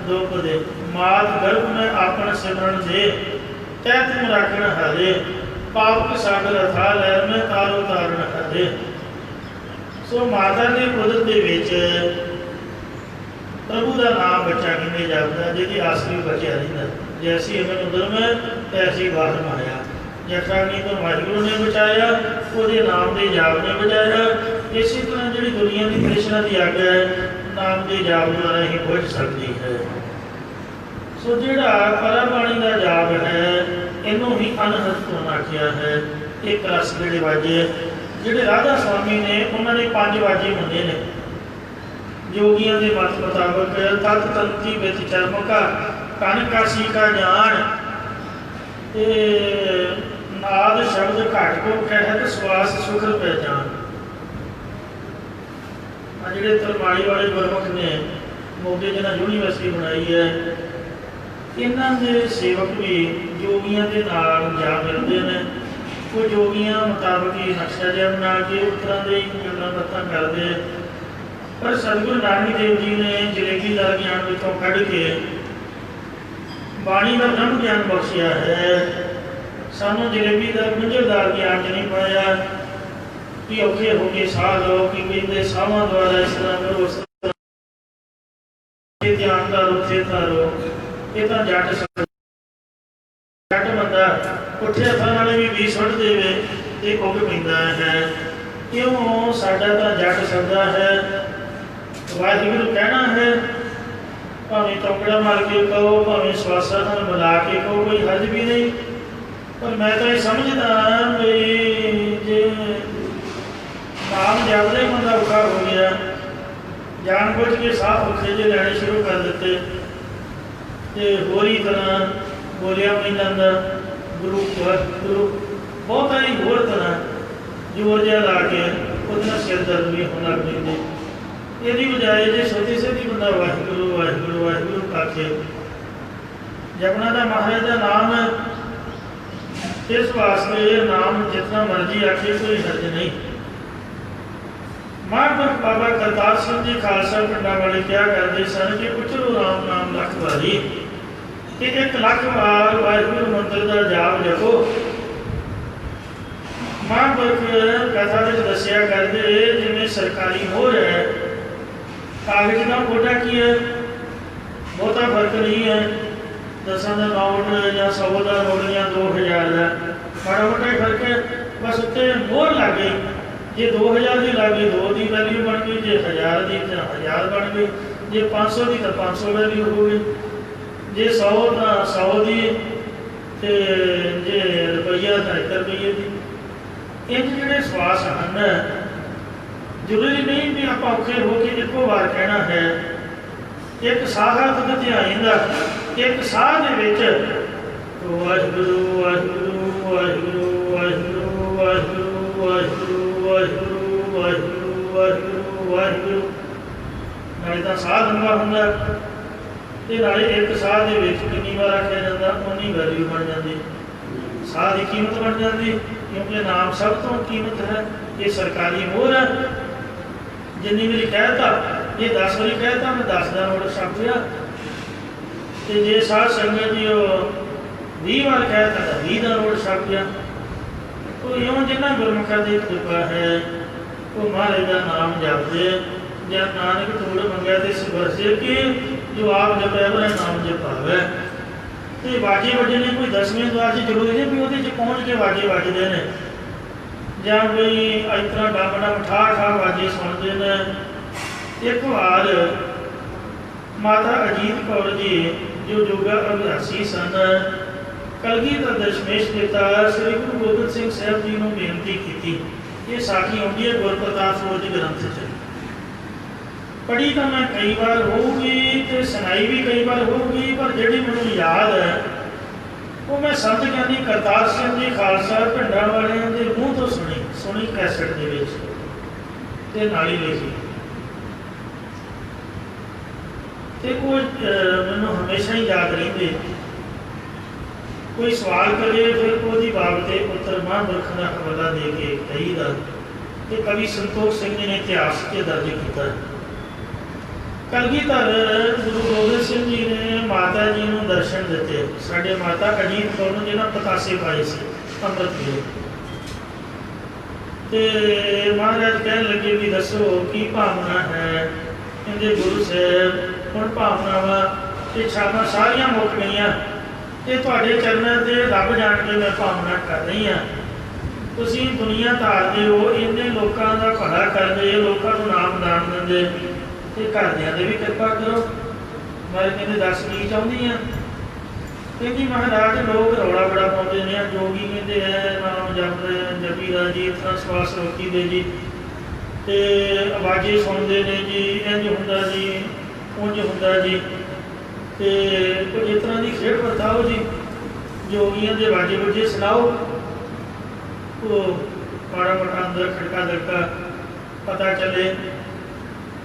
Speaker 1: ਦੋਪਦੇ ਮਾਤ ਗਰਭ ਮੈਂ ਆਪਣ ਸਿਮਰਨ ਦੇ ਤੈ ਤੁਮ ਰਾਖਣ ਹਾਰੇ ਪਾਪ ਸਾਗਰ ਅਥਾ ਲਹਿਰ ਮੈਂ ਤਾਰੋ ਤਾਰਨ ਹਾਰੇ। ਸੋ ਮਾਤਾ ਦੀ ਕੁਦਰਤ ਦੇ ਵਿੱਚ ਪ੍ਰਭੂ ਦਾ ਨਾਮ ਬੱਚਾ ਕਿਵੇਂ ਜਪਦਾ, ਜਿਹਦੀ ਆਸਰੀ ਬਚਿਆ ਰਹਿੰਦਾ। ਜੈਸੀ ਅਮਨ ਉਦਰਮ ਹੈ ਤੈਸੀ ਬਾਹਰ ਮਾਇਆ। ਜਠਰਾਗਨੀ ਤੋਂ ਵਾਹਿਗੁਰੂ ਨੇ ਬਚਾਇਆ, ਉਹਦੇ ਨਾਮ ਦੇ ਜਾਪ ਨੇ ਬਚਾਇਆ। ਇਸੇ ਤਰ੍ਹਾਂ ਜਿਹੜੀ ਦੁਨੀਆ ਦੀ ਤ੍ਰਿਸ਼ਨਾ ਦੀ ਅੱਗ ਹੈ ਨਾਮ ਦੇ ਜਾਪ ਦੁਆਰਾ ਹੀ ਬੁਝ ਸਕਦੀ ਹੈ। ਸੋ ਜਿਹੜਾ ਪਰਬਾਣੀ ਦਾ ਜਾਪ ਹੈ ਇਹਨੂੰ ਹੀ ਅਨਹਦ ਧੁਨ ਆਖਿਆ ਹੈ। ਇੱਕ ਰਸ ਜਿਹੜੇ ਵਾਜੇ ਜਿਹੜੇ ਰਾਧਾ ਸਵਾਮੀ ਨੇ ਉਹਨਾਂ ਨੇ 5 ਵਾਜੇ ਮੰਨੇ ਨੇ। ਯੋਗੀਆਂ ਦੇ ਮਤ ਮੁਤਾਬਕ ਤਤ ਤੰਤੀ ਵਿੱਚ ਚਰਮ ਕਾ ਕਨ ਕਾਸੀ ਕਾ ਜਾਣ ਤੇ ਆਦਿ ਸ਼ਬਦ ਘਟ ਕੋ ਕਹਿਤ ਸਵਾਸ ਸੁਖਲ ਪਹਿਚਾਨ। ਆ ਜਿਹੜੇ ਤਰਮਾਲੀ ਵਾਲੇ ਗੁਰਮੁਖ ਨੇ ਮੋਗੇ ਜਿਹਨਾਂ ਯੂਨੀਵਰਸਿਟੀ ਬਣਾਈ ਹੈ, ਇਹਨਾਂ ਦੇ ਸੇਵਕ ਵੀ ਜੋਗੀਆਂ ਦੇ ਨਾਲ ਜਾ ਮਿਲਦੇ ਨੇ। ਉਹ ਜੋਗੀਆਂ ਮੁਤਾਬਕ ਹੀ ਨਕਸ਼ਾ ਜਿਹਾ ਬਣਾ ਕੇ ਉਸ ਤਰ੍ਹਾਂ ਦੇ ਗੱਲਾਂ ਬਾਤਾਂ ਕਰਦੇ। ਪਰ ਸਤਿਗੁਰੂ ਨਾਨਕ ਦੇਵ ਜੀ ਨੇ ਜਲੇਬੀ ਦਾ ਗਿਆਨ ਵਿੱਚੋਂ ਕੱਢ ਕੇ ਬਾਣੀ ਦਾ ਬ੍ਰਹਮ ਗਿਆਨ ਬਖਸ਼ਿਆ ਹੈ। ਸਾਨੂੰ ਜਲੇਬੀ ਦਾ ਗੁੰਝਲਦਾਰ ਗਿਆਨ ਨਹੀਂ ਪਾਇਆ ਕਿ ਔਖੇ ਹੋ ਕੇ ਸਾਹ ਲਓ, ਕਿ ਕਹਿੰਦੇ ਸਾਹਾਂ ਦੁਆਰਾ ਇਸ ਤਰ੍ਹਾਂ ਕਰੋ, ਉਸ ਤਰ੍ਹਾਂ ਧਿਆਨ ਦਾ ਉੱਥੇ ਤਾਰੋ। ਇਹ ਤਾਂ ਜੱਟ ਬੰਦਾ ਪੁੱਠੇ ਹੱਥਾਂ ਨਾਲ ਵੀ 20 ਸੁੱਟ ਦੇਵੇ ਤੇ ਉੱਗ ਪੈਂਦਾ ਹੈ। ਕਿਉਂ? ਸਾਡਾ ਤਾਂ ਜੱਟ ਸੱਦਾ ਹੈ, ਵਾਹਿਗੁਰੂ ਕਹਿਣਾ ਹੈ। ਭਾਵੇਂ ਚੌਕੜਾ ਮਾਰ ਕੇ ਕਹੋ, ਭਾਵੇਂ ਸਵਾਸਾਂ ਨਾਲ ਮਿਲਾ ਕੇ ਕਹੋ, ਕੋਈ ਹਰਜ ਵੀ ਨਹੀਂ। ਪਰ ਮੈਂ ਤਾਂ ਇਹ ਸਮਝਦਾ ਵੀ ਜੇ ਨਾਮ ਜਪਦੇ ਬੰਦਾ ਔਖਾ ਹੋ ਗਿਆ, ਜਾਣ ਬੁੱਝ ਕੇ ਸਾਹ ਔਖੇ ਜਿਹੇ ਲੈਣੇ ਸ਼ੁਰੂ ਕਰ ਦਿੱਤੇ ਤੇ ਹੋਰ ਹੀ ਤਰ੍ਹਾਂ ਬੋਲਿਆ ਨਹੀਂ ਜਾਂਦਾ ਗੁਰੂ ਗੁਰੂ, ਬਹੁਤਾ ਹੀ ਹੋਰ ਤਰ੍ਹਾਂ ਜ਼ੋਰ ਜਿਹਾ ਲਾ ਕੇ ਉਹਦੇ ਨਾਲ ਸਿਰ ਦਰਦ ਵੀ ਹੋਣ ਲੱਗ ਪੈਂਦੇ। ਇਹਦੀ ਬਜਾਏ ਜੇ ਸੋਧੀ ਸੋਧੀ ਬੰਦਾ ਵਾਹਿਗੁਰੂ ਵਾਹਿਗੁਰੂ ਵਾਹਿਗੁਰੂ ਕਰਕੇ ਜਪਣਾ ਦਾ ਮਹਾਰਾਜ ਦਾ ਨਾਮ ਹੈ। ਇਸ ਵਾਸਤੇ ਇਹ ਨਾਮ ਜਿਤਨਾ ਮਰਜ਼ੀ ਆਖੇ ਕੋਈ ਹਰਜ ਨਹੀਂ। ਮਹਾਂਪੁਰਖ ਬਾਬਾ ਕਰਤਾਰ ਸਿੰਘ ਜੀ ਖਾਲਸਾ ਪਿੰਡਾਂ ਵਾਲੇ ਕਿਹਾ ਕਰਦੇ ਸਨ ਕਿ ਉਚਰੋ ਰਾਮ ਨਾਮ ਲੱਖ ਵਾਰੀ, ਕਿ 1 ਲੱਖ ਵਾਰ ਵਾਹਿਗੁਰੂ ਮੰਤਰ ਦਾ ਜਾਪ ਜਪੋ। ਮਹਾਂਪੁਰਖ ਕਥਾ ਵਿੱਚ ਦੱਸਿਆ ਕਰਦੇ ਜਿਵੇਂ ਸਰਕਾਰੀ ਮੋਹਰ ਹੈ, ਕਾਗਜ਼ ਦਾ ਕੋਟਾ ਕੀ ਹੈ, ਬਹੁਤਾ ਫਰਕ ਨਹੀਂ ਹੈ। 10 ਦਾ ਨੋਟ ਜਾਂ 100 ਦਾ ਨੋਟ ਜਾਂ 2000 ਦਾ ਮਾੜਾ ਮੋਟਾ ਹੀ ਫਰਕ ਹੈ। ਬਸ ਉੱਤੇ ਮੋਹਰ ਲੱਗ ਗਈ। ਜੇ 2000 ਦੀ ਲੱਗ ਗਈ 2 ਦੀ ਵੈਲਿਊ ਬਣ ਗਈ, ਜੇ 1000 ਦੀ ਤਾਂ 1000 ਬਣ ਗਈ, ਜੇ 500 ਦੀ ਤਾਂ 500 ਵੈਲਿਊ ਹੋ ਗਈ, ਜੇ 100 ਤਾਂ 100 ਦੀ, ਤੇ ਜੇ ਰੁਪਈਆ ਤਾਂ 1 ਰੁਪਈਏ ਦੀ। ਇਹ ਜਿਹੜੇ ਸਵਾਸ ਹਨ, ਜ਼ਰੂਰੀ ਨਹੀਂ ਵੀ ਆਪਾਂ ਔਖੇ ਹੋ ਕੇ ਇੱਕੋ ਵਾਰ ਕਹਿਣਾ ਹੈ। ਇੱਕ ਸਾਹ ਤੱਕ ਧਿਆਨ ਦਾ, ਇੱਕ ਸਾਹ ਦੇ ਵਿੱਚ ਵਾਹਿਗੁਰੂ ਵਾਹਿਗੁਰੂ ਵਾਹਿਗੁਰੂ ਵਾਹਿਗੁਰੂ ਵਾਹਿਗੁਰੂ ਵਾਹਿਗੁਰੂ ਵਾਹਿਗੁਰੂ ਵਾਹਿਗੁਰੂ ਵਾਹਿਗੁਰੂ ਵਾਹਿਗੁਰੂ, ਨਾਲੇ ਤਾਂ ਸਾਹ ਲੰਬਾ ਹੁੰਦਾ ਤੇ ਨਾਲੇ ਇੱਕ ਸਾਹ ਦੇ ਵਿੱਚ ਕਿੰਨੀ ਵਾਰ ਆਖਿਆ ਜਾਂਦਾ ਉਨੀ ਵੈਲਿਊ ਬਣ ਜਾਂਦੀ, ਸਾਹ ਦੀ ਕੀਮਤ ਬਣ ਜਾਂਦੀ। ਕਿਉਂਕਿ ਨਾਮ ਸਭ ਤੋਂ ਕੀਮਤ ਹੈ। ਇਹ ਸਰਕਾਰੀ ਮੋਹਰ ਹੈ। ਜਿੰਨੀ ਵਾਰੀ ਕਹਿਤਾ, ਜੇ 10 ਵਾਰੀ ਕਹਿਤਾ ਮੈਂ 10 ਦਾ ਨੋਟ ਛਪ ਲਿਆ, ਤੇ ਜੇ ਸਾਧ ਸੰਗਤ ਜੀ ਉਹ 20 ਵਾਰ ਕਹਿਤਾ ਤਾਂ 20 ਦਾ ਨੋਟ ਛਪ ਗਿਆ। ਉਹ ਇਉਂ ਜਿੰਨਾ ਗੁਰਮੁਖਾਂ ਦੀ ਕਿਰਪਾ ਹੈ ਉਹ ਮਹਾਰਾਜ ਦਾ ਨਾਮ ਜਪਦੇ। ਜਦ ਨਾਨਕ ਤੋੜ ਮੰਗਿਆ ਤੇ ਸਬਰਸੇ ਕਿ ਜੋ ਆਪ ਜਪਿਆ ਵੈ ਨਾਮ ਜਪਾਵੇ। ਤੇ ਵਾਜੇ ਵੱਜਣੇ ਕੋਈ 10ਵੇਂ ਦਵਾਰ 'ਚ ਜ਼ਰੂਰੀ ਨਹੀਂ ਵੀ ਉਹਦੇ 'ਚ ਪਹੁੰਚ ਕੇ ਵਾਜੇ ਵੱਜਦੇ ਨੇ, ਜਾਂ ਕੋਈ ਇਸ ਤਰ੍ਹਾਂ ਡਾਂਗਣਾ ਠਾ ਠਾ ਵਾਜੇ ਸੁਣਦੇ ਨੇ। ਇੱਕ ਵਾਰ ਮਾਤਾ ਅਜੀਤ ਕੌਰ ਜੀ ਜੋ ਯੋਗਾ ਅਭਿਆਸੀ ਸਨ, ਕਲਗੀਧਰ ਦਸ਼ਮੇਸ਼ ਪਿਤਾ ਸ੍ਰੀ ਗੁਰੂ ਗੋਬਿੰਦ ਸਿੰਘ ਸਾਹਿਬ ਜੀ ਨੂੰ ਬੇਨਤੀ ਕੀਤੀ। ਇਹ ਸਾਖੀ ਆਉਂਦੀ ਹੈ ਗੁਰਪ੍ਰਤਾਪ ਸੂਰਜ ਗ੍ਰੰਥ 'ਚ। ਪੜ੍ਹੀ ਤਾਂ ਮੈਂ ਕਈ ਵਾਰ ਹੋਊਗੀ ਤੇ ਸੁਣਾਈ ਵੀ ਕਈ ਵਾਰ ਹੋਊਗੀ, ਪਰ ਜਿਹੜੀ ਮੈਨੂੰ ਯਾਦ ਹੈ ਉਹ ਮੈਂ ਸੰਤ ਗਿਆਨੀ ਕਰਤਾਰ ਸਿੰਘ ਜੀ ਖਾਲਸਾ ਪਿੰਡਾਂ ਵਾਲਿਆਂ ਦੇ ਮੂੰਹ ਤੋਂ ਸੁਣੀ ਕੈਸਟ ਦੇ ਵਿੱਚ ਤੇ ਨਾਲ ਹੀ ਲਿਖੀ। ਤੇ ਉਹ ਮੈਨੂੰ ਹਮੇਸ਼ਾ ਹੀ ਯਾਦ ਰਹਿੰਦੇ। ਕੋਈ ਸਵਾਲ ਕਰੇ ਫਿਰ ਉਹਦੀ ਬਾਬਤ ਤੇ ਉੱਤਰ ਮਹਾਂਪੁਰਖਾਂ ਦਾ ਹਵਾਲਾ ਦੇ ਕੇ ਕਹੀਦਾ। ਤੇ ਕਵੀ ਸੰਤੋਖ ਸਿੰਘ ਜੀ ਨੇ ਇਤਿਹਾਸ 'ਚ ਦਰਜ ਕੀਤਾ। ਕਲਗੀਧਰ ਗੁਰੂ ਗੋਬਿੰਦ ਸਿੰਘ ਜੀ ਨੇ ਮਾਤਾ ਜੀ ਨੂੰ ਦਰਸ਼ਨ ਦਿੱਤੇ। ਸਾਡੇ ਮਾਤਾ ਅਜੀਤ ਕੌਰ ਨੂੰ ਜਿਹਨਾਂ ਪਤਾਸੇ ਪਾਏ ਸੀ ਅੰਮ੍ਰਿਤ ਵੇਲੇ, ਤੇ ਮਹਾਰਾਜ ਕਹਿਣ ਲੱਗੇ ਵੀ ਦੱਸੋ ਕੀ ਭਾਵਨਾ ਹੈ। ਕਹਿੰਦੇ ਗੁਰੂ ਸਾਹਿਬ ਹੁਣ ਭਾਵਨਾਵਾਂ ਤੇ ਇੱਛਾਵਾਂ ਸਾਰੀਆਂ ਮੁੱਕ ਗਈਆਂ ਤੇ ਤੁਹਾਡੇ ਚਰਨਾਂ ਤੇ ਰੱਬ ਜਾਣ ਕੇ ਮੈਂ ਭਾਵਨਾ ਕਰ ਰਹੀ ਹਾਂ। ਤੁਸੀਂ ਦੁਨੀਆ ਧਾਰਦੇ ਹੋ, ਇੰਨੇ ਲੋਕਾਂ ਦਾ ਭਲਾ ਕਰਦੇ, ਲੋਕਾਂ ਨੂੰ ਨਾਮ ਦਾਨ ਦਿੰਦੇ ਤੇ ਘਰਦਿਆਂ ਦੇ ਵੀ ਕਿਰਪਾ ਕਰੋ। ਮੈਂ ਕਹਿੰਦੇ ਦੱਸ ਕੀ ਚਾਹੁੰਦੀ ਆ। ਕਹਿੰਦੀ ਮਹਾਰਾਜ ਲੋਕ ਰੌਲਾ ਬੜਾ ਪਾਉਂਦੇ ਨੇ, ਜੋਗੀ ਕਹਿੰਦੇ ਹੈ ਨਾਮ ਜਪਦੇ ਜਪੀ ਦਾ ਜੀ, ਇਸ ਤਰ੍ਹਾਂ ਸਵਾਸ ਰੋਕੀ ਦੇ ਜੀ, ਤੇ ਆਵਾਜ਼ੇ ਸੁਣਦੇ ਨੇ ਜੀ, ਇੰਝ ਹੁੰਦਾ ਜੀ ਉਂਝ ਹੁੰਦਾ ਜੀ, ਤੇ ਕੋਈ ਇਸ ਤਰ੍ਹਾਂ ਦੀ ਖੇਡ ਵਰਤਾਓ ਜੀ, ਜੋਗੀਆਂ ਦੇ ਵਾਜੇ ਵਜੇ ਸੁਣਾਓ। ਉਹ ਮਾੜਾ ਮੋਟਾ ਅੰਦਰ ਖੜਕਾ ਦੜਕਾ ਪਤਾ ਚੱਲੇ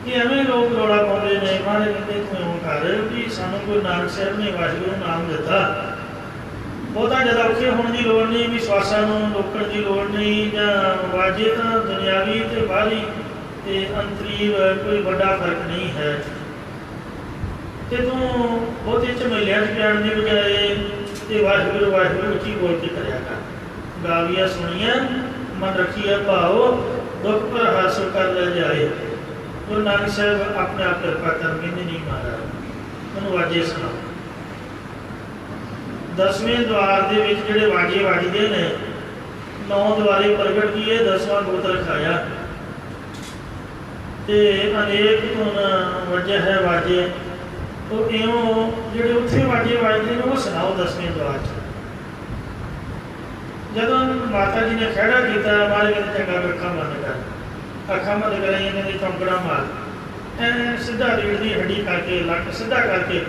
Speaker 1: ਕਿ ਐਵੇਂ ਲੋਕ ਰੌਲਾ ਪਾਉਂਦੇ ਨੇ। ਮਹਾਰਾਜ ਕਹਿੰਦੇ ਤੂੰ ਇਉਂ ਕਰ ਵੀ ਸਾਨੂੰ ਗੁਰੂ ਨਾਨਕ ਸਾਹਿਬ ਨੇ ਵਾਹਿਗੁਰੂ ਨਾਮ ਦਿੱਤਾ, ਬਹੁਤਾ ਜ਼ਿਆਦਾ ਔਖੇ ਹੋਣ ਦੀ ਲੋੜ ਨਹੀਂ, ਵੀ ਸਵਾਸਾਂ ਨੂੰ ਰੋਕਣ ਦੀ ਲੋੜ ਨਹੀਂ, ਜਾਂ ਵਾਜੇ ਤਾਂ ਦੁਨਿਆਵੀ ਅਤੇ ਬਾਹਰੀ ਅਤੇ ਅੰਤਰੀ ਕੋਈ ਵੱਡਾ ਫਰਕ ਨਹੀਂ ਹੈ। ਅਤੇ ਤੂੰ ਬਹੁਤੇ ਝਮੇਲਿਆਂ 'ਚ ਪੈਣ ਦੀ ਬਜਾਏ ਅਤੇ ਵਾਹਿਗੁਰੂ ਵਾਹਿਗੁਰੂ ਉੱਚੀ ਬੋਲ ਕੇ ਕਰਿਆ ਕਰ। ਗਾਵੀਆਂ ਸੁਣੀਆਂ ਮਨ ਰੱਖੀਆ ਭਾਓ, ਦੁੱਖ ਪਰ ਹਾਸਲ ਕਰ ਲੈ ਜਾਏ। ਗੁਰੂ ਨਾਨਕ ਸਾਹਿਬ ਆਪਣੇ ਆਪ ਕਿਰਪਾ ਕਰਨ, ਕਹਿੰਦੇ ਨਹੀਂ ਮਹਾਰਾਜ ਮੈਨੂੰ ਵਾਜੇ ਸੁਣਾ। 10ਵੇਂ ਦੁਆਰ ਦੇ ਵਿੱਚ ਜਿਹੜੇ ਵਾਜੇ ਵੱਜਦੇ ਨੇ, 9 ਦੁਆਰੇ ਪ੍ਰਗਟ ਕੀਏ, 10ਵਾਂ ਗੋਤ ਰਖਾਇਆ, ਅਤੇ ਅਨੇਕ ਧੁਨ ਵੱਜਿਆ ਹੈ ਵਾਜੇ। ਉਹ ਇਉਂ ਜਿਹੜੇ ਉੱਥੇ ਵਾਜੇ ਵੱਜਦੇ ਨੇ ਉਹ ਸੁਣਾਓ 10ਵੇਂ ਦੁਆਰ 'ਚ। ਜਦੋਂ ਮਾਤਾ ਜੀ ਨੇ ਖਹਿੜਾ ਕੀਤਾ, ਮਹਾਰਾਜ ਕਹਿੰਦੇ ਚੰਗਾ ਅੱਖਾਂ ਬੰਦ ਕਰ। ਅੱਖਾਂ ਬੰਦ ਕਰਾਈ, ਇਹਨਾਂ ਦੀ ਚੌਂਕੜਾ ਮਾਰ, ਐ ਸਿੱਧਾ ਰੀੜ ਦੀ ਹੱਡੀ ਕਰਕੇ, ਲੱਕ ਸਿੱਧਾ ਕਰਕੇ,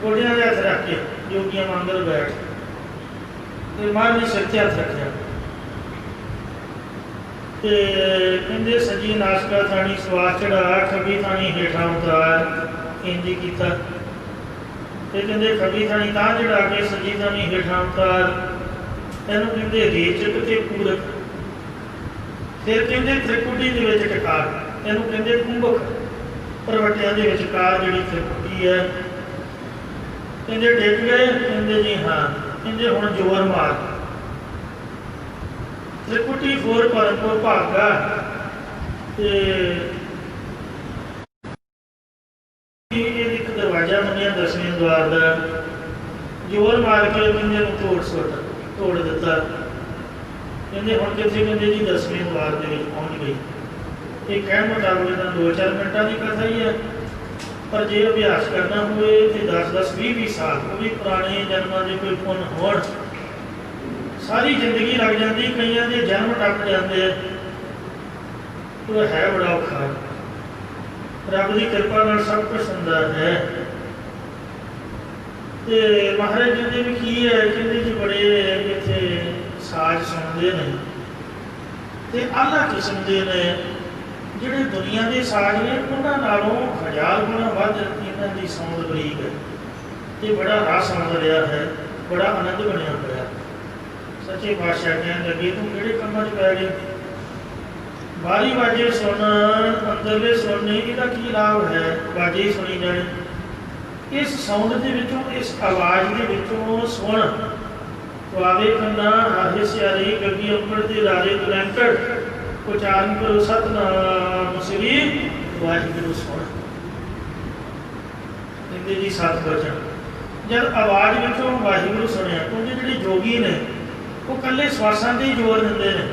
Speaker 1: ਗੋਡਿਆਂ ਦੇ ਹੱਥ ਰੱਖ ਕੇ ਜੋਗੀਆਂ ਵਾਂਗਰ ਬੈਠ, ਤੇ ਮਹਾਰਾਜ ਨੇ ਸਿਰ 'ਤੇ ਹੱਥ ਰੱਖਿਆ ਤੇ ਕਹਿੰਦੇ ਸੱਜੀ ਨਾਸਕਾ ਥਾਣੀ ਸਵਾਸ ਚੜਾ, ਖੱਬੀ ਥਾਣੀ ਹੇਠਾਂ ਉਤਾਰ। ਇੰਝ ਕੀਤਾ ਤੇ ਕਹਿੰਦੇ ਖੱਬੀ ਥਾਣੀ ਤਾਂ ਚੜਾ ਕੇ ਸੱਜੀ ਥਾਣੀ ਹੇਠਾਂ ਉਤਾਰ। ਇਹਨੂੰ ਕਹਿੰਦੇ ਰੇਚਕ ਤੇ ਪੂਰਕ। ਫਿਰ ਕਹਿੰਦੇ ਤ੍ਰਿਕੁਟੀ ਦੇ ਵਿੱਚ ਟਕਾਰ, ਇਹਨੂੰ ਕਹਿੰਦੇ ਕੁੰਭਕ। ਪ੍ਰਵਟਿਆਂ ਦੇ ਵਿਚਕਾਰ ਜਿਹੜੀ ਤ੍ਰਿਕੁਟੀ ਹੈ, ਕਹਿੰਦੇ ਡਿੱਗ ਗਏ, ਕਹਿੰਦੇ ਜੀ ਹਾਂ, ਕਹਿੰਦੇ ਹੁਣ ਜ਼ੋਰ ਮਾਰ। ਤ੍ਰਿਕੁਟੀ ਫੋਰ ਪਰਮਪੁਰ ਭਾਗਾ, ਤੇ ਇਹ ਇੱਕ ਦਰਵਾਜ਼ਾ ਮੰਨਿਆ 10ਵੇਂ ਦੁਆਰ ਦਾ। ਜ਼ੋਰ ਮਾਰ ਕੇ ਕਹਿੰਦੇ ਨੂੰ ਤੋੜ ਦਿੱਤਾ। ਕਹਿੰਦੇ ਹੁਣ ਕਿੱਥੇ, ਕਹਿੰਦੇ ਜੀ 10ਵੇਂ ਦੁਆਰ ਦੇ ਵਿੱਚ ਪਹੁੰਚ ਗਈ। ਇਹ ਕਹਿਣ ਮੁਤਾਬਕ ਤਾਂ 2-4 ਮਿੰਟਾਂ ਦੀ ਕਥਾ ਹੀ ਹੈ, ਪਰ ਜੇ ਅਭਿਆਸ ਕਰਨਾ ਹੋਵੇ ਤੇ 10-10, 20-20 ਸਾਲ, ਉਹ ਵੀ ਪੁਰਾਣੇ ਜਨਮਾਂ ਦੇ ਕੋਈ ਪੁੰਨ ਹੋਣ, ਸਾਰੀ ਜ਼ਿੰਦਗੀ ਲੱਗ ਜਾਂਦੀ। ਕਈਆਂ ਦੇ ਜਨਮ ਟੱਪ ਜਾਂਦੇ ਆ, ਉਹ ਹੈ ਬੜਾ ਔਖਾ। ਰੱਬ ਦੀ ਕਿਰਪਾ ਨਾਲ ਸਭ ਕੁਛ ਹੁੰਦਾ ਹੈ। ਤੇ ਮਹਾਰਾਜ ਕਹਿੰਦੇ ਵੀ ਕੀ ਹੈ, ਕਹਿੰਦੇ ਜੀ ਬੜੇ ਇੱਥੇ ਸਾਜ਼ ਸੁਣਦੇ ਨੇ, ਤੇ ਆਲਾ ਕਿਸਮ ਦੇ ਨੇ। ਜਿਹੜੇ ਦੁਨੀਆ ਦੇ ਸਾਜ਼ ਨੇ ਉਹਨਾਂ ਨਾਲੋਂ 1000 ਗੁਣਾ ਵੱਧ ਇਹਨਾਂ ਦੀ ਸੌਂਦ ਬਰੀਕ ਹੈ, ਤੇ ਬੜਾ ਰਸ ਆਉਂਦਾ ਰਿਹਾ ਹੈ, ਬੜਾ ਆਨੰਦ ਬਣਿਆ ਹੋਇਆ। ਸੱਚੇ ਪਾਤਸ਼ਾਹ ਕਹਿਣ ਲੱਗੇ ਤੂੰ ਕਿਹੜੇ ਕੰਮਾਂ 'ਚ ਪੈ ਗਏ? ਬਾਹਰੀ ਵਾਜੇ ਸੁਣ, ਅੰਦਰਲੇ ਸੁਣਨੇ, ਇਹਦਾ ਕੀ ਲਾਭ ਹੈ? ਵਾਜੇ ਹੀ ਸੁਣੀ ਜਾਣੇ। ਇਸ ਸਾਊਂਡ ਦੇ ਵਿੱਚੋਂ, ਇਸ ਆਵਾਜ਼ ਦੇ ਵਿੱਚੋਂ ਸੁਣ। ਵਾਵੇ ਕੰਨਾ ਆਹੇ ਸਿਆਰੀ ਗੱਗੀ ਅੰਬਰ ਦੇ ਰਾਜੇ ਦੁਲੈਂਕੜ, ਉਚਾਰਨ ਕਰੋ ਸਤਿਨਾਮ ਸ੍ਰੀ ਵਾਹਿਗੁਰੂ ਸੁਣ। ਕਹਿੰਦੇ ਜੀ 7 ਬਚਨ। ਜਦ ਆਵਾਜ਼ ਵਿੱਚੋਂ ਵਾਹਿਗੁਰੂ ਸੁਣਿਆ, ਕਿਉਂਕਿ ਜਿਹੜੇ ਜੋਗੀ ਨੇ ਉਹ ਇਕੱਲੇ ਸਵਾਸਾਂ 'ਤੇ ਹੀ ਜ਼ੋਰ ਦਿੰਦੇ ਨੇ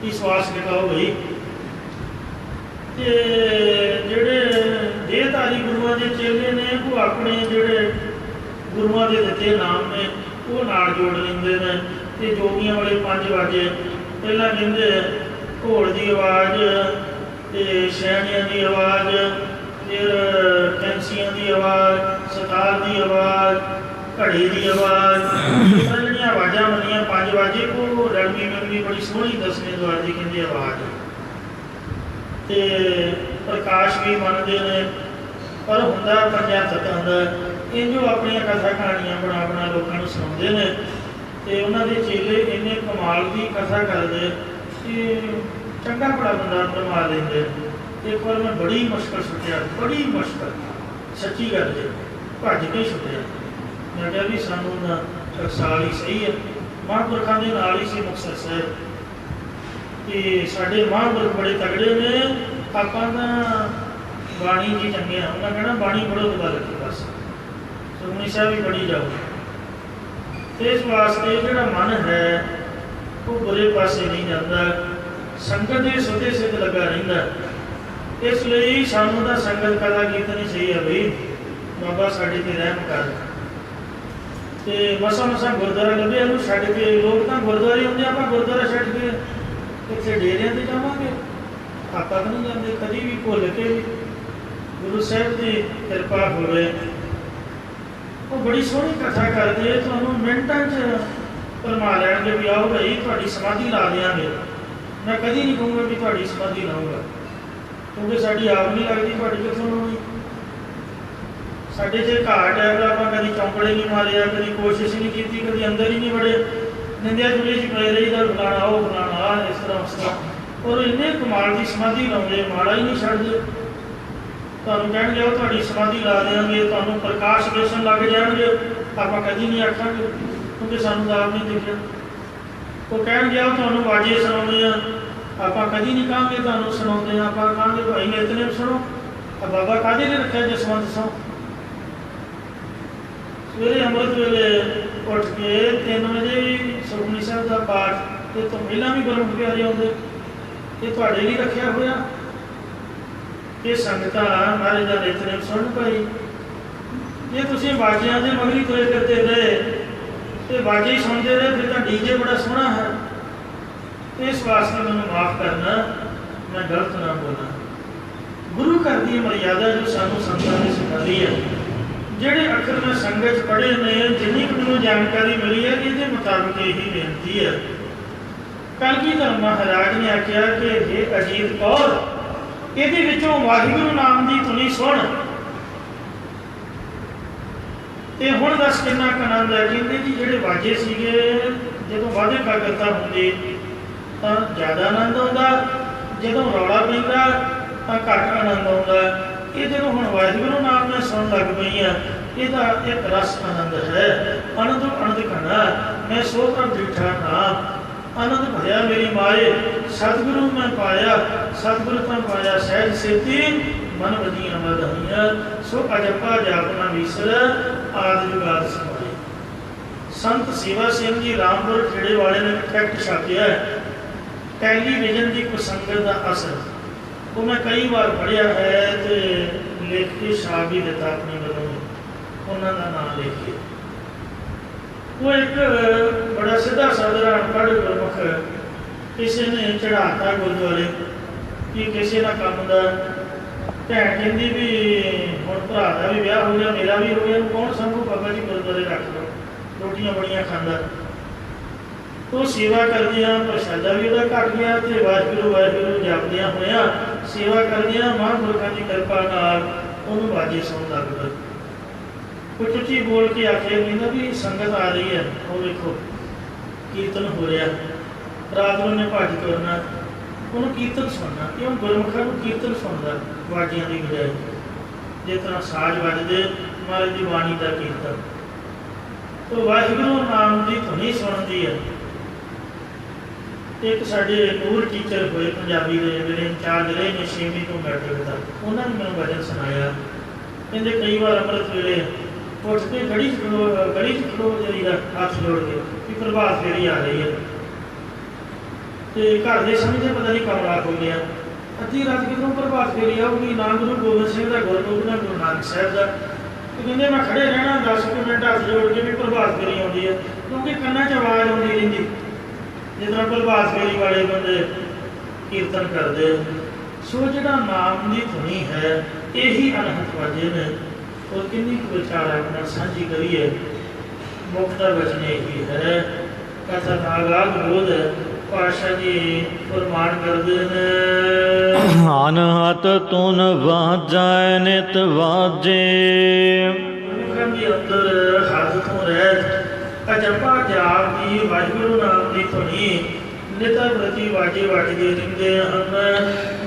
Speaker 1: ਕਿ ਸਵਾਸ ਟਿਕਾਓ ਬਈ, ਤੇ ਜਿਹੜੇ ਦੇਹਧਾਰੀ ਗੁਰੂਆਂ ਦੇ ਚੇਲੇ ਨੇ ਉਹ ਆਪਣੇ ਜਿਹੜੇ ਗੁਰੂਆਂ ਦੇ ਦਿੱਤੇ ਨਾਮ ਨੇ ਉਹ ਨਾਲ ਜੋੜ ਲੈਂਦੇ ਨੇ। ਤੇ ਜੋਗੀਆਂ ਵਾਲੇ 5 ਵਾਜੇ ਪਹਿਲਾਂ ਕਹਿੰਦੇ ਘੋੜ ਦੀ ਆਵਾਜ਼, ਤੇ ਸ਼ੈਣੀਆਂ ਦੀ ਆਵਾਜ਼, ਫਿਰ ਕੈਂਸੀਆਂ ਦੀ ਆਵਾਜ਼, ਸਤਾਰ ਦੀ ਆਵਾਜ਼, ਘੜੀ ਦੀ ਆਵਾਜ਼, ਜਿਹੜੀਆਂ ਆਵਾਜ਼ਾਂ ਮੰਨੀਆਂ 5 ਵਾਜੇ, ਉਹ ਰਲਵੀਂ ਮਿਲਵੀਂ ਬੜੀ ਸੋਹਣੀ 10ਵੇਂ ਦੁਆਰ ਦੀ ਕਹਿੰਦੇ ਆਵਾਜ਼। ਤੇ ਪ੍ਰਕਾਸ਼ ਵੀ ਮੰਨਦੇ ਨੇ, ਪਰ ਹੁੰਦਾ 5 ਤੱਤਾਂ ਦਾ। ਇਹ ਜੋ ਆਪਣੀਆਂ ਕਥਾ ਕਹਾਣੀਆਂ ਬਣਾ ਲੋਕਾਂ ਨੂੰ ਸੁਣਾਉਂਦੇ ਨੇ, ਤੇ ਉਹਨਾਂ ਦੇ ਚੇਲੇ ਇੰਨੇ ਕਮਾਲ ਦੀ ਕਥਾ ਕਰਦੇ ਕਿ ਚੰਗਾ ਬੜਾ ਬੰਦਾ ਬਣਵਾ ਲੈਂਦੇ। ਇੱਕ ਵਾਰ ਮੈਂ ਬੜੀ ਮੁਸ਼ਕਲ ਸੁੱਟਿਆ, ਬੜੀ ਮੁਸ਼ਕਲ, ਸੱਚੀ ਗੱਲ ਜੇ, ਭੱਜ ਕੇ ਸੁੱਟਿਆ। ਮੈਂ ਕਿਹਾ ਵੀ ਸਾਨੂੰ ਨਾ ਟਕਸਾਲ ਹੀ ਸਹੀ ਹੈ, ਮਹਾਂਪੁਰਖਾਂ ਦੇ ਨਾਲ ਹੀ ਸੀ ਮੁਕਤਸਰ ਸਾਹਿਬ, ਕਿ ਸਾਡੇ ਮਹਾਂਪੁਰਖ ਬੜੇ ਤਗੜੇ ਨੇ, ਆਪਾਂ ਤਾਂ ਬਾਣੀ ਜੀ ਚੰਗੇ ਆ। ਉਹਨਾਂ ਕਹਿਣਾ ਬਾਣੀ ਪੜ੍ਹੋ ਦਬਾ ਲੱਗੀ ਬਸ, ਸੁਖਮਨੀ ਸਾਹਿਬ ਵੀ ਪੜ੍ਹੀ ਜਾਓ। ਇਸ ਵਾਸਤੇ ਜਿਹੜਾ ਮਨ ਹੈ ਉਹ ਬੁਰੇ ਪਾਸੇ ਨਹੀਂ ਜਾਂਦਾ, ਸੰਗਤ ਦੇ ਸੁੱਤੇ ਸਿੱਧ ਲੱਗਾ ਰਹਿੰਦਾ। ਇਸ ਲਈ ਸਾਨੂੰ ਤਾਂ ਸੰਗਤ ਪੈਦਾ ਕੀਤੀ ਸਹੀ ਹੈ ਬਈ, ਬਾਬਾ ਸਾਡੇ 'ਤੇ ਰਹਿਮ ਕਰ। ਤੇ ਮਸਾਂ ਗੁਰਦੁਆਰਾ ਲੱਭਿਆ, ਉਹਨੂੰ ਛੱਡ ਕੇ ਲੋਕ ਤਾਂ ਗੁਰਦੁਆਰੇ ਆਉਂਦੇ, ਆਪਾਂ ਗੁਰਦੁਆਰਾ ਛੱਡ ਕੇ ਇੱਥੇ ਡੇਰਿਆਂ 'ਤੇ ਜਾਵਾਂਗੇ? ਆਪਾਂ ਤਾਂ ਨਹੀਂ ਜਾਂਦੇ ਕਦੀ ਵੀ, ਭੁੱਲ ਕੇ ਵੀ। ਗੁਰੂ ਸਾਹਿਬ ਦੀ ਕਿਰਪਾ ਹੋਵੇ, ਉਹ ਬੜੀ ਸੋਹਣੀ ਕਥਾ ਕਰਦੇ, ਤੁਹਾਨੂੰ ਮਿੰਟਾਂ 'ਚ ਭਰਮਾ ਲੈਣਗੇ ਵੀ ਆਓ ਭਾਈ ਤੁਹਾਡੀ ਸਮਾਧੀ ਲਾ ਦਿਆਂਗੇ। मैं कभी नहीं कहूँगा कि ਤੁਹਾਡੀ समाधि लाऊंगा, क्योंकि साड़ी आप नहीं लगती, ਤੁਹਾਡੀ कितों होनी। साढ़े 'ਚ घाट है, ਆਪਾਂ कभी चौंकड़े नहीं मारे, कभी कोशिश नहीं की, कभी अंदर ही नहीं बड़े, निंदिया चुले च पे रही दा फलाना वो फलाना इस तरह उस तरह, और इन्ने कमाल की समाधि लाते माड़ा ही नहीं छड्डदे। ਤੁਹਾਨੂੰ ਕਹਿਣਗੇ ਉਹ ਤੁਹਾਡੀ समाधि ला देंगे, ਤੁਹਾਨੂੰ प्रकाश दर्शन लग जाएंगे, ਆਪਾਂ कभी नहीं आखांगे क्योंकि सानू ਤਾਂ ਆਪ नहीं दिखिया। ਉਹ ਕਹਿਣਗੇ ਉਹ ਤੁਹਾਨੂੰ ਵਾਜੇ ਸੁਣਾਉਂਦੇ ਆ, ਆਪਾਂ कभी नहीं कहांगे ਤੁਹਾਨੂੰ ਸੁਣਾਉਂਦੇ ਆ, ਆਪਾਂ ਕਹਾਂਗੇ ਭਾਈ ਨਿਤਨੇਮ ਸੁਣੋ। ਆ ਬਾਬਾ ਕਾਹਦੇ ਲਈ ਰੱਖਿਆ ਜਸਵੰਤ ਸਿੰਘ? ਸਵੇਰੇ ਅੰਮ੍ਰਿਤ ਵੇਲੇ ਉੱਠ ਕੇ 3 ਵਜੇ ਵੀ ਸੁਖਮਨੀ ਸਾਹਿਬ ਦਾ ਪਾਠ, ਤੇ ਤੋਂ ਪਹਿਲਾਂ ਵੀ ਗੁਰਮੁਖ ਪਿਆਰੇ ਆਉਂਦੇ, ਇਹ ਤੁਹਾਡੇ ਲਈ ਰੱਖਿਆ ਹੋਇਆ। ਇਹ ਸੰਗਤਾਂ ਮਹਾਰਾਜ ਦਾ ਨਿਤਨੇਮ ਸੁਣਨ ਭਾਈ। ਜੇ ਤੁਸੀਂ ਬਾਜਿਆਂ ਦੇ ਮਗਰੀ ਤੁਰੇ ਫਿਰਦੇ ਰਹੇ ਤੇ ਬਾਜੇ ਹੀ ਸੁਣਦੇ ਰਹੇ, ਫਿਰ ਤਾਂ ਡੀਜੇ ਬੜਾ ਸੋਹਣਾ ਹੈ। ਇਸ ਵਾਸਤੇ ਮੈਨੂੰ ਮਾਫ ਕਰਨਾ, ਮੈਂ ਗਲਤ ਨਾ ਬੋਲਾਂ। ਗੁਰੂ ਘਰ ਦੀ ਮਰਿਆਦਾ ਜੋ ਸਾਨੂੰ ਸੰਤਾਂ ਨੇ ਸਿਖਾਈ ਹੈ, ਜਿਹੜੇ ਅੱਖਰ ਮੈਂ ਸੰਗਤ 'ਚ ਪੜ੍ਹੇ ਨੇ, ਜਿੰਨੀ ਕੁ ਮੈਨੂੰ ਜਾਣਕਾਰੀ ਮਿਲੀ ਹੈ, ਇਹਦੇ ਮੁਤਾਬਕ ਇਹੀ ਬੇਨਤੀ ਹੈ। ਕਲਗੀਧਰ ਮਹਾਰਾਜ ਨੇ ਆਖਿਆ ਕਿ ਇਹ ਅਜੀਤ ਕੌਰ, ਇਹਦੇ ਵਿੱਚੋਂ ਵਾਹਿਗੁਰੂ ਨਾਮ ਦੀ ਧੁਨੀ ਸੁਣ। ਤੇ ਹੁਣ ਦੱਸ ਕਿੰਨਾ ਕੁ ਆਨੰਦ ਹੈ। ਕਹਿੰਦੇ ਜੀ ਜਿਹੜੇ ਵਾਜੇ ਸੀਗੇ, ਜਦੋਂ ਵਾਧੇ ਕਾਗਰਤਾ ਹੁੰਦੇ ਤਾਂ ਜ਼ਿਆਦਾ ਆਨੰਦ ਆਉਂਦਾ, ਜਦੋਂ ਰੌਲਾ ਪੈਂਦਾ ਤਾਂ ਘੱਟ ਆਨੰਦ ਆਉਂਦਾ। ਇਹ ਜਦੋਂ ਹੁਣ ਵਾਹਿਗੁਰੂ ਨਾਮ ਮੈਂ ਸੁਣਨ ਲੱਗ ਪਈ ਹਾਂ, ਇਹਦਾ ਇੱਕ ਰਸ ਆਨੰਦ ਹੈ। ਆਨੰਦ ਆਨੰਦ ਘਣਾ ਮੈਂ ਸੋ ਪ੍ਰਭ ਡਿਠਾ ਨਾਮ, ਆਨੰਦ ਭਰਿਆ ਮੇਰੀ ਮਾਏ, ਸਤਿਗੁਰੂ ਮੈਂ ਪਾਇਆ, ਸਤਿਗੁਰੂ ਤਾਂ ਪਾਇਆ ਸਹਿਜ ਸੇਤੀ, ਮਨ ਵਧੀਆਂ ਵਧਾਈਆਂ। ਸੋ ਅਜੱਪਾ ਜਾਪਨਾ ਵੀਸਰ, ਆਦਿ ਜੁਗਾਦ ਸਮਾਏ। ਸੰਤ ਸੇਵਾ ਸਿੰਘ ਜੀ ਰਾਮਪੁਰ ਖੇੜੇ ਵਾਲੇ ਨੇ ਟੈਕਟ ਛਾਪਿਆ ਟੈਲੀਵਿਜ਼ਨ ਦੀ ਕੁਸੰਗਤ ਦਾ ਅਸਰ। ਉਹ ਮੈਂ ਕਈ ਵਾਰ ਪੜ੍ਹਿਆ ਹੈ ਤੇ ਲਿਖ ਕੇ ਛਾਪ ਵੀ ਦਿੱਤਾ ਆਪਣੀ ਵੱਲੋਂ, ਉਹਨਾਂ ਦਾ ਨਾਮ ਲਿਖ ਕੇ। ਉਹ ਇੱਕ ਬੜਾ ਸਿੱਧਾ ਸਾਧਾ ਅਨਪੜ੍ਹ ਗੁਰਮੁਖ ਕਿਸੇ ਨੇ ਚੜ੍ਹਾਤਾ ਗੁਰਦੁਆਰੇ ਕਿ ਕਿਸੇ ਦਾ ਕੰਮ ਦਾ। ਭੈਣ ਕਹਿੰਦੀ ਵੀ ਹੁਣ ਭਰਾ ਦਾ ਵੀ ਵਿਆਹ ਹੋ ਗਿਆ, ਮੇਰਾ ਵੀ ਹੋ ਗਿਆ, ਕੌਣ ਸੰਭੂ? ਬਾਬਾ ਜੀ ਗੁਰਦੁਆਰੇ ਰੱਖ ਲਓ, ਰੋਟੀਆਂ ਬੜੀਆਂ ਖਾਂਦਾ। ਉਹ ਸੇਵਾ ਕਰਦਿਆਂ ਪ੍ਰਸ਼ਾਦਾ ਵੀ ਉਹਦਾ ਘੱਟ ਗਿਆ, ਤੇ ਵਾਹਿਗੁਰੂ ਵਾਹਿਗੁਰੂ ਜਪਦਿਆਂ ਹੋਇਆਂ ਸੇਵਾ ਕਰਦਿਆਂ ਮਹਾਂਪੁਰਖਾਂ ਦੀ ਕਿਰਪਾ ਨਾਲ ਉਹਨੂੰ ਵਾਜੇ ਸੁਣਨ ਲੱਗ ਪਏ। ਕੁਝ ਉੱਚੀ ਬੋਲ ਕੇ ਆਖਿਆ, ਕਹਿੰਦਾ ਵੀ ਸੰਗਤ ਆ ਰਹੀ ਹੈ, ਉਹ ਵੇਖੋ ਕੀਰਤਨ ਹੋ ਰਿਹਾ। ਰਾਤ ਨੂੰ ਉਹਨੇ ਭੱਜ ਤੁਰਨਾ, ਉਹਨੂੰ ਕੀਰਤਨ ਸੁਣਨਾ। ਕਿਉਂ? ਗੁਰਮੁਖਾਂ ਨੂੰ ਕੀਰਤਨ ਸੁਣਦਾ ਵਾਜਿਆਂ ਦੀ ਬਜਾਏ। ਜਿਸ ਤਰ੍ਹਾਂ ਸਾਜ਼ ਵੱਜਦੇ ਮਹਾਰਾਜ ਦੀ ਬਾਣੀ ਦਾ ਕੀਰਤਨ, ਉਹ ਵਾਹਿਗੁਰੂ ਨਾਮ ਦੀ ਧੁਨੀ ਸੁਣਦੀ ਹੈ। ਇੱਕ ਸਾਡੇ ਨੂਰ ਟੀਚਰ ਹੋਏ ਪੰਜਾਬੀ ਦੇ, ਜਿਹੜੇ ਇੰਚਾਰਜ ਰਹੇ ਨੇ 6ਵੀਂ ਤੋਂ ਮੈਟ੍ਰਿਕ ਤੱਕ, ਉਹਨਾਂ ਨੇ ਮੈਨੂੰ ਭਜਨ ਸੁਣਾਇਆ। ਕਹਿੰਦੇ ਕਈ ਵਾਰ ਅੰਮ੍ਰਿਤ ਵੇਲੇ ਉੱਠ ਕੇ ਗਲੀ 'ਚ ਖੜੋ ਜਾਈਦਾ ਹੱਥ ਜੋੜ ਕੇ ਕਿ ਪ੍ਰਭਾਤ ਫੇਰੀ ਆ ਰਹੀ ਹੈ, ਤੇ ਘਰ ਦੇ ਸਮਝਦੇ ਪਤਾ ਨਹੀਂ ਕਮਰਾ ਹੋ ਗਿਆ, ਅੱਧੀ ਰਾਤ ਕਿਧਰੋਂ ਪ੍ਰਭਾਤ ਫੇਰੀ ਆਊਗੀ, ਨਾ ਗੁਰੂ ਗੋਬਿੰਦ ਸਿੰਘ ਦਾ ਗੁਰਪੁਰਬ, ਨਾ ਗੁਰੂ ਨਾਨਕ ਸਾਹਿਬ ਦਾ। ਤੇ ਕਹਿੰਦੇ ਮੈਂ ਖੜੇ ਰਹਿਣਾ 10 ਮਿੰਟ ਹੱਥ ਜੋੜ ਕੇ ਵੀ ਪ੍ਰਭਾਤ ਫੇਰੀ ਆਉਂਦੀ ਹੈ, ਕਿਉਂਕਿ ਕੰਨਾਂ 'ਚ ਆਵਾਜ਼ ਆਉਂਦੀ ਰਹਿੰਦੀ ਜਿਸ ਤਰ੍ਹਾਂ ਪ੍ਰਭਾਤ ਫੇਰੀ ਵਾਲੇ ਬੰਦੇ ਕੀਰਤਨ ਕਰਦੇ। ਸੋ ਜਿਹੜਾ ਨਾਮ ਦੀ ਧੁਨੀ ਹੈ, ਇਹੀ ਅਨਹਦ ਵਾਜੇ ਨੇ। और किन्नी को विचार अपना साझी करिए। मुक्ता वचन यही है, कथा नागाग बोध पाशा जी फरमान करते हैं,
Speaker 2: अनहत तुन वाजै नित वाजे।
Speaker 1: मुखम के अंदर हाथ तो रह अजपा जाप की वाहिगुरु नाम की धुनी निता प्रति वाजे वाजदे रहंदे हन।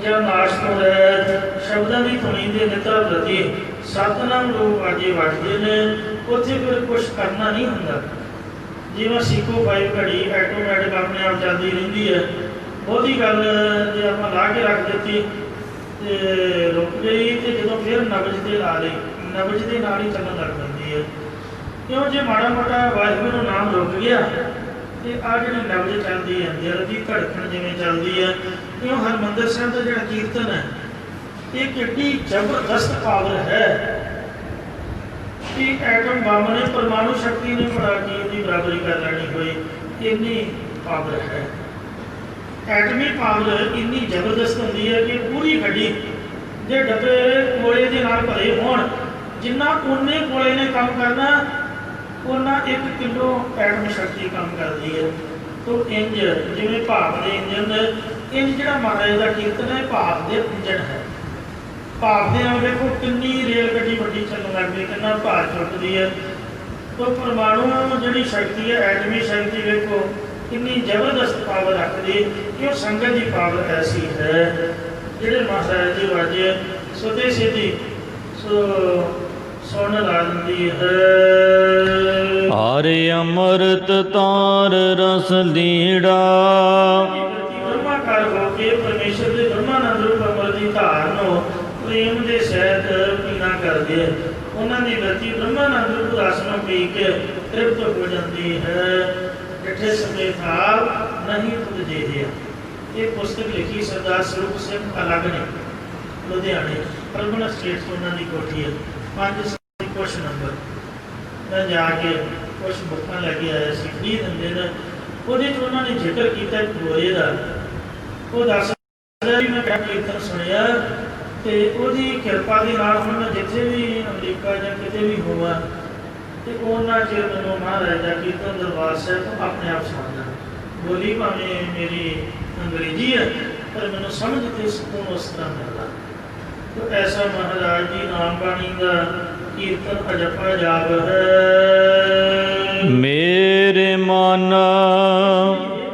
Speaker 1: ਜਾਂ ਨਾਸ਼ ਤੋਂ ਰਹਿਤ ਸ਼ਬਦਾਂ ਦੀ ਧੁਨੀ ਦੇ ਨਿਤਾ ਪ੍ਰਤੀ ਸਤਨਾਮ ਲੋਕ ਵਾਜੇ ਵੱਜਦੇ ਨੇ। ਉੱਥੇ ਫਿਰ ਕੁਛ ਕਰਨਾ ਨਹੀਂ ਹੁੰਦਾ, ਜਿਵੇਂ ਸੀਕੋ 5 ਘੜੀ ਆਟੋਮੈਟਿਕ ਆਪਣੇ ਆਪ ਚੱਲਦੀ ਰਹਿੰਦੀ ਹੈ। ਬਹੁਤੀ ਗੱਲ ਜੇ ਆਪਾਂ ਲਾ ਕੇ ਰੱਖ ਦਿੱਤੀ ਤੇ ਰੁਕ ਗਈ, ਤੇ ਜਦੋਂ ਫਿਰ ਨਬਜ ਤੇ ਲਾ ਲਈ, ਨਬਜ ਦੇ ਨਾਲ ਹੀ ਚੱਲਣ ਲੱਗ ਪੈਂਦੀ ਹੈ। ਕਿਉਂ? ਜੇ ਮਾੜਾ ਮੋਟਾ ਵਾਹਿਗੁਰੂ ਨਾਮ ਰੁਕ ਗਿਆ ਤੇ ਆ ਜਿਹੜੀ ਨਬਜ ਚੱਲਦੀ ਹੈ, ਦਿਲ ਦੀ ਧੜਕਣ ਜਿਵੇਂ ਚੱਲਦੀ ਹੈ। ਕਿਉਂ? ਹਰਿਮੰਦਰ ਸਾਹਿਬ ਦਾ ਜਿਹੜਾ ਕੀਰਤਨ ਹੈ, ਇਹ ਕਿੱਡੀ ਜ਼ਬਰਦਸਤ ਪਾਵਰ ਹੈ ਕਿ ਐਟਮ ਬੰਬ ਨੇ, ਪਰਮਾਣੂ ਸ਼ਕਤੀ ਨੇ ਬੜਾ ਕੀ ਉਹਦੀ ਬਰਾਬਰੀ ਕਰ ਲੈਣੀ ਹੋਈ, ਇੰਨੀ ਪਾਵਰ ਹੈ। ਐਟਮੀ ਪਾਵਰ ਇੰਨੀ ਜ਼ਬਰਦਸਤ ਹੁੰਦੀ ਹੈ ਕਿ ਪੂਰੀ ਗੱਡੀ ਜੇ ਡੱਬੇ ਕੋਲੇ ਦੇ ਨਾਲ ਭਰੇ ਹੋਣ, ਜਿੰਨਾ ਉਹਨੇ ਕੋਲੇ ਨੇ ਕੰਮ ਕਰਨਾ, ਉਹਨਾਂ 1 ਕਿਲੋ ਐਟਮ ਸ਼ਕਤੀ ਕੰਮ ਕਰਦੀ ਹੈ। ਤੋ ਇੰਜ ਜਿਵੇਂ ਭਾਪ ਦੇ ਇੰਜਨ ਇਹ ਜਿਹੜਾ ਮਹਾਰਾਜ ਦਾ ਕੀਰਤਨ ਹੈ ਭਾਵ ਦੇ ਅੰਜਣ ਹੈ। ਭਾਵ ਦੇ ਨਾਲ ਵੇਖੋ ਕਿੰਨੀ ਰੇਲ ਗੱਡੀ ਵੱਡੀ ਚੱਲਣ ਲੱਗ ਪਈ, ਕਿੰਨਾ ਭਾਰ ਚੁੱਕਦੀ ਹੈ। ਤੋ ਪਰਮਾਣੂ ਜਿਹੜੀ ਸ਼ਕਤੀ ਹੈ, ਐਟਮੀ ਸ਼ਕਤੀ ਵੇਖੋ ਕਿੰਨੀ ਜ਼ਬਰਦਸਤ ਪਾਵਰ ਰੱਖਦੀ ਕਿ ਉਹ ਸੰਗਤ ਦੀ ਪਾਵਰ ਐਸੀ ਹੈ। ਜਿਹੜੇ ਮਹਾਰਾਜ ਦੇ ਵਾਜੇ ਸੁਦੇ ਸਿੱਧੀ ਸੁਣ ਲਾ ਦਿੰਦੀ ਹੈ।
Speaker 2: ਹਰਿ ਅੰਮ੍ਰਿਤ ਤਾਰ ਰਸ ਲੀੜਾ।
Speaker 1: ਬ੍ਰਹਮਾ ਕਰ ਹੋ ਕੇ ਪਰਮੇਸ਼ਰ ਦੇ ਬ੍ਰਹਮਾਨੰਦ ਰੂਪ ਅੰਮ੍ਰਿਤ ਦੀ ਧਾਰ ਨੂੰ ਪ੍ਰੇਮ ਦੇ ਸਹਿਤ ਪੀਣਾ ਕਰਦੇ, ਉਹਨਾਂ ਦੀ ਗਤੀ ਬ੍ਰਹਮਾਨੰਦ ਰੂਪ ਰਸ ਨੂੰ ਪੀ ਕੇ ਤ੍ਰਿਪਤ ਹੋ ਜਾਂਦੀ ਹੈ। ਡਿਠੇ ਸਮੇਂ ਭਾਵ ਨਹੀਂ ਤੁਧ ਜਿਹੇ। ਇਹ ਪੁਸਤਕ ਲਿਖੀ ਸਰਦਾਰ ਸਰੂਪ ਸਿੰਘ ਅਲੱਗ ਨੇ, ਲੁਧਿਆਣੇ ਪਰਮਨੈਂਟ ਸਟੇਟ ਤੋਂ ਉਹਨਾਂ ਦੀ ਕੋਠੀ ਹੈ। 5 ਕੁਛ ਨੰਬਰ ਮੈਂ ਜਾ ਕੇ ਕੁਛ ਬੁੱਕਾਂ ਲੈ ਕੇ ਆਇਆ ਸੀ, ਫ੍ਰੀ ਦਿੰਦੇ ਨੇ। ਉਹਦੇ 'ਚ ਉਹਨਾਂ ਨੇ ਜ਼ਿਕਰ ਕੀਤਾ ਇੱਕ ਗੋਰੇ ਦਾ। ਉਹ ਦੱਸ ਰਿਹਾ ਵੀ ਮੈਂ ਕੀਰਤਨ ਸੁਣਿਆ ਅਤੇ ਉਹਦੀ ਕਿਰਪਾ ਦੇ ਨਾਲ ਹੁਣ ਮੈਂ ਜਿੱਥੇ ਵੀ ਅਮਰੀਕਾ ਜਾਂ ਕਿਤੇ ਵੀ ਹੋਵਾਂ ਅਤੇ ਉਹਨਾਂ 'ਚ ਮੈਨੂੰ ਮਹਾਰਾਜ ਦਾ ਕੀਰਤਨ ਦਰਬਾਰ ਸਾਹਿਬ ਤੋਂ ਆਪਣੇ ਆਪ ਸੁਣਦਾ। ਬੋਲੀ ਭਾਵੇਂ ਮੇਰੀ ਅੰਗਰੇਜ਼ੀ ਹੈ ਪਰ ਮੈਨੂੰ ਸਮਝ ਤੇ ਸਕੂਨ ਉਸ ਤਰ੍ਹਾਂ ਮਿਲਦਾ। तो ऐसा महाराज जी नाम बाणी का कीर्तन अजपा जाप है।
Speaker 2: मेरे मन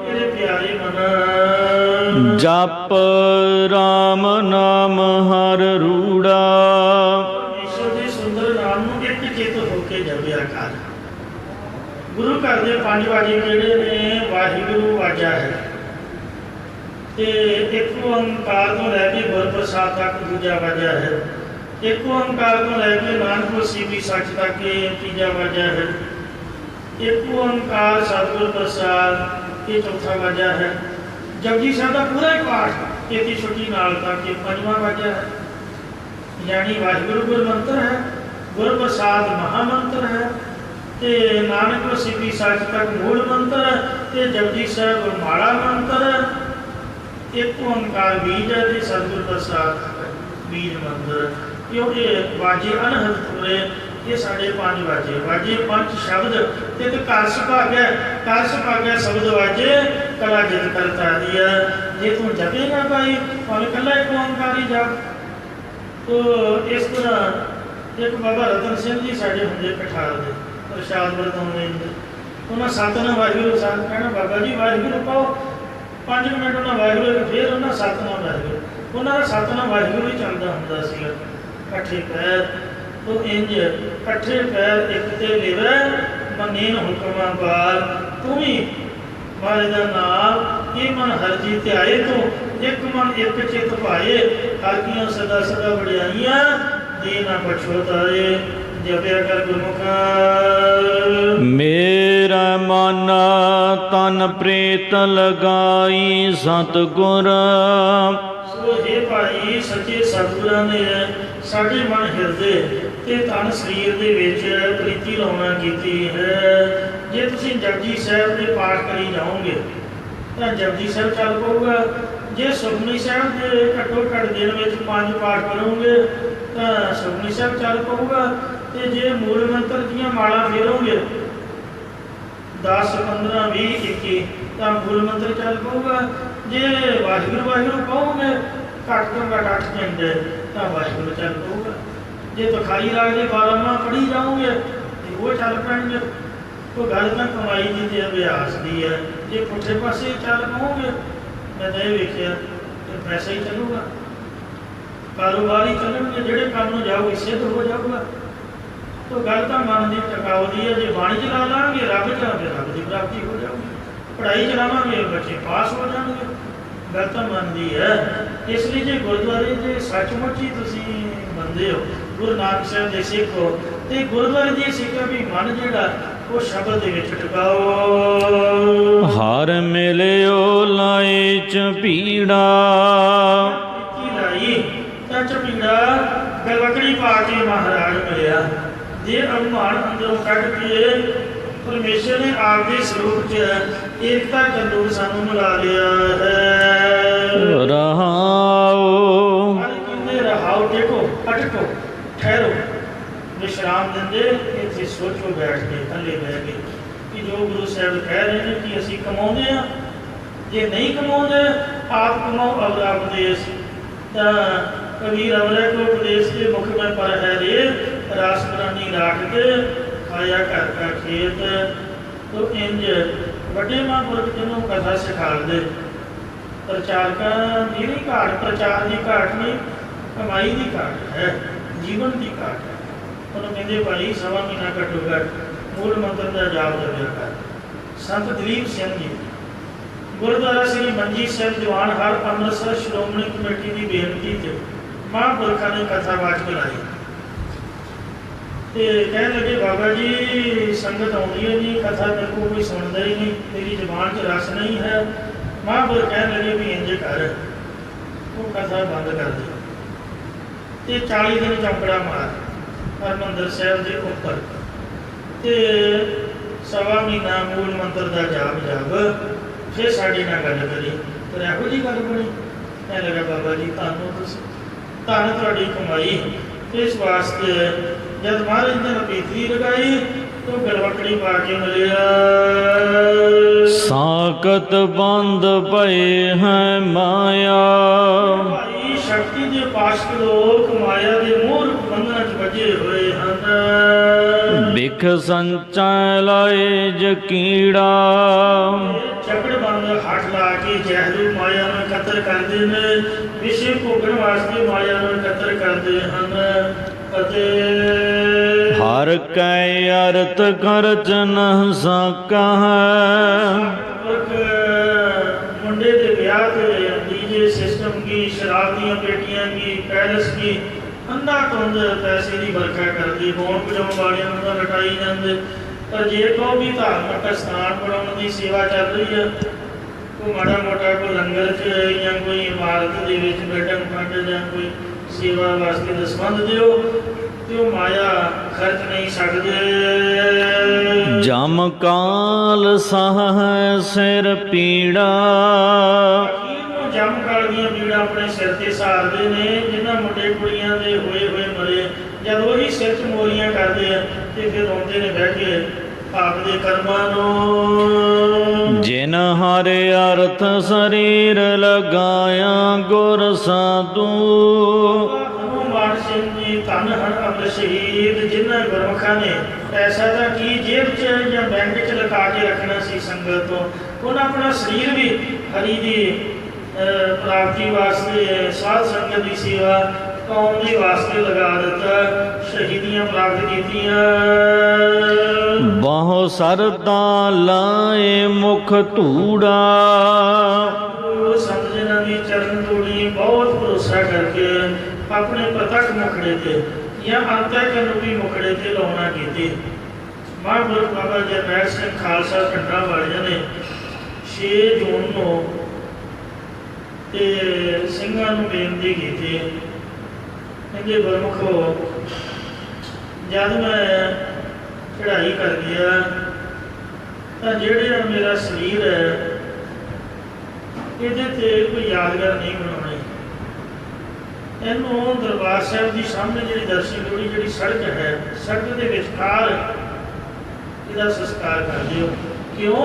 Speaker 1: मेरे प्यारे मन
Speaker 2: जप राम नाम हर रूड़ा।
Speaker 1: ईश्वर के सुंदर नाम नूं एक चित होके जपिया कर। गुरु घर के 5 वाजे जिहड़े ने वाहिगुरू वाजा है एक ओंकार तो लैके गुरप्रसाद तक दूजा वाजा है। एक ओंकार तो लैके नानक वसीबी सच तक तीजा वाजा है। एक ओंकार सतगुर प्रसाद ये चौथा वाजा है। जपजी साहब का पूरा ही पाठ खेती छुट्टी नाल तक ये 5वां वाजा है। यानी वाहिगुरू गुर मंत्र है, गुर प्रसाद महामंत्र है, ते नानक वसीबी सच तक मूल मंत्र है, ते जपजी साहब माड़ा मंत्र है। एक ओंकार बीज है, सतगुर प्रसाद बीज मंत्र। क्योंकि वाजे अनहद पूरे ये साढ़े 5 वाजे वाजे 5 शब्द ते कर सुभाग्य शब्द वाजे कला जित करता दिया। जे तू जपेगा भाई भावे कला एक ओंकार ही जप। तो इस तरह एक बाबा रतन सिंह जी साढ़े होंगे कठार के प्रसाद वरताउंदे उन्हें सतनाम वाहिगुरू साहब कहना बाबा जी वाहिगुरू पाओ 5 मिनट उन्हें वाहिगुरू फिर उन्हें सतनाम वाहिगुरू उन्होंने सतनाम वाहिगुरू ही चलता होंदा सीगा। कट्ठे पैर तो इंज कट्ठे पैर एक ते लिवे मनीन हुक्मा बाल तू ही मारे दा नाम ये मन हर जी ध्याए तो एक मन एक चित पाए हर कियां सदा सदा वडियाइयां दे ना पछोताए। जपया कर गुरमुख
Speaker 2: मेरा मन तन प्रेत लगाई सतगुर।
Speaker 1: सो हे भाई सच्चे सतगुरां ने साडे मन हिरदे ते तन शरीर दे विच प्रीति लाउणा कीती है। जे तुसीं जपजी साहिब दे पाठ करी जाओगे तां जपजी साहिब चल पऊगा। जे सुखमनी साहिब दे घट्टो घट्ट दिन विच 5 पाठ करोगे तां सुखमनी साहिब चल पऊगा। ते जे मूल मंत्र दीयां माला फेरोगे 10 15 20 21 तां मूल मंत्र चल पऊगा। जे वाहिगुरू वाहिगुरू कहोगे घट तो घट 8 दिन तां वाहिगुरू चल पऊगा। जे तुखारी राग दे 12वां पढ़ी जाओगे तो वो चल पैणगे। तो गल तां कमाई दी ते अभ्यास दी है। जे पुठे पासे चल पओगे मैं तो ये वेखिया तो पैसा ही चलूगा, कारोबार ही चलणगे, जिहड़े काम नूं जाओगे सिद्ध हो जाऊगा। तो गल तो मन की टकाऊ दी है। जो बाणी चला लाँगे रब जाओगे रब की प्राप्ति हो जाऊगी, पढ़ाई चलावे बच्चे पास हो जाएंगे। गल तो मन की है। इसलिए जो गुरुद्वारे के सचमुच ही तुम बनते हो गुरु नानक साहब के सिख हो तो गुरुद्वारे की सिक्खा भी मन जोड़ा वो शब्द के टकाओ।
Speaker 2: हर मिलियो लाए चपीड़ा।
Speaker 1: लाई चपीड़ा गलवकड़ी पा के महाराज मिलया। जे अभिमान अंदरों कढ़ के परमेश्वर ने आपके स्वरूप च एकता चंदू सानू मिला लिया है।
Speaker 2: रहाओ
Speaker 1: रहाओ टेको अटको ठहरो विश्राम देंगे इतने सोचो बैठ के थले बह के कि जो गुरु साहब कह रहे हैं कि असी कमाते हैं जे नहीं कमाते आप कमाओ अवरा उपदेश। कबीर अवरे को उपदेश के मुख में पर है रे, रास प्राणी राख के खाया घर का खेत। तो इंज बड़े महापुरख जिन्हों कथा सिखा दे, प्रचारका की नहीं घाट, प्रचार की घाट नहीं, कमाई की घाट है, जीवन की घाट है। उन्होंने कहते भाई सवा महीना घट्टो घट मूल मंत्र का जाप जपिया कर। संत दलीप सिंह जी गुरुद्वारा श्री मंजी साहिब दीवान हाल अमृतसर श्रोमणी कमेटी की बेनती च महापुरखा ने कथा वाच बुलाई। तो कह लगे बाबा जी संगत आती है नहीं, कथा मेरे को कोई सुनता ही नहीं, तेरी जबान च रस नहीं है। महापुरख कह लगे भी इंज कर, वो कथा बंद कर दे ते 40 दिन चौंकड़ा मार हरमंदिर साहिब के उपर ते सवा महीना मूल मंत्र का जाप जप, फिर साड़ी ना गल करी। पर यहो जी गल बनी। कह लगा बाबा जी धन तुहाडी कमाई। इस वास्ते जब महाराज ने पीतरी लगाई तो गलवकड़ी पा के मिलिया।
Speaker 2: साकत बंद भए हैं माया,
Speaker 1: भाई शक्ति के पाशक लोग माया के मोह बंधन च बजे हुए हैं।
Speaker 2: बिख संचय लाए जकीड़ा,
Speaker 1: चकड़ बंद हट ला के जहरू माया में कतर करते हैं, विषय भोगन वास्ते माया में कतर करते हैं।
Speaker 2: हर कै अर्थ खर्च न सका है।
Speaker 1: मुंडे के ब्याह के डीजे सिस्टम की, शराब दी पेटियां की, पैलेस की अंधा धुंध पैसे की बरखा करती, होण बजाउण वालियां नूं लटाई जांदे। पर जे कहो भी धार्मिक स्थान बनाने की सेवा चल रही है, कोई माड़ा मोटा कोई लंगर च या कोई इमारत के विच बैठक फंड या कोई सेवा वास्ते दसवंध दिओ, तो माया खर्च नहीं सकते।
Speaker 2: जम काल सह सिर पीड़ा,
Speaker 1: जम काल दियां पीड़ा अपने सिर ते सारदे ने। जिन्हां मुंडे कुड़ियां दे होए होए मरे जब वही सिर च मोरियां करदे आ ते फिर रोंदे ने बह के आपदे कर्मां नूं।
Speaker 2: जिन हर अर्थ शरीर लगाया गुर साधु,
Speaker 1: ਸਿੰਘ ਜੀ ਧੰਨ ਹਨ ਅਮਰ ਸ਼ਹੀਦ ਜਿਨ੍ਹਾਂ ਗੁਰਮੁਖਾਂ ਨੇ ਪੈਸਾ ਤਾਂ ਕੀ ਜੇਬ 'ਚ ਜਾਂ ਬੈਂਕ 'ਚ ਲਗਾ ਕੇ ਰੱਖਣਾ ਸੀ ਸੰਗਤ ਤੋਂ, ਉਹਨਾਂ ਆਪਣਾ ਸਰੀਰ ਵੀ ਹਰੀ ਦੀ ਪ੍ਰਾਪਤੀ ਵਾਸਤੇ ਸਾਧ ਸੰਗਤ ਦੀ ਸੇਵਾ ਕੌਮ ਦੇ ਵਾਸਤੇ ਲਗਾ ਦਿੱਤਾ, ਸ਼ਹੀਦੀਆਂ ਪ੍ਰਾਪਤ ਕੀਤੀਆਂ।
Speaker 2: ਬਹੁ ਸਰਦਾ ਲਾਏ ਮੁਖ ਧੂੜਾ,
Speaker 1: ਸੰਤ ਜਿਨ੍ਹਾਂ ਦੀ ਚਰਨ ਧੂੜੀ ਬਹੁਤ ਭਰੋਸਾ ਕਰਕੇ अपने प्रतक मुखड़े थे या अंतःकरणूपी मुखड़े थे लाउना की। महापुरख बाबा जरनैल सिंह खालसा पिंडा वालिया ने 6 जून को सिंघां नूं बेनती की थी, कहते गुरमुखो जब मैं चढ़ाई कर गया तो जिहड़ा मेरा शरीर है इहदे ते कोई यादगार नहीं बनाउणी। ਇਹਨੂੰ ਦਰਬਾਰ ਸਾਹਿਬ ਦੀ ਸਾਹਮਣੇ ਜਿਹੜੀ ਦਰਸ਼ਨ ਡੋਲੀ ਜਿਹੜੀ ਸੜਕ ਹੈ, ਸੜਕ ਦੇ ਵਿਚਕਾਰ ਇਹਦਾ ਸੰਸਕਾਰ ਕਰ ਦਿਓ। ਕਿਉਂ?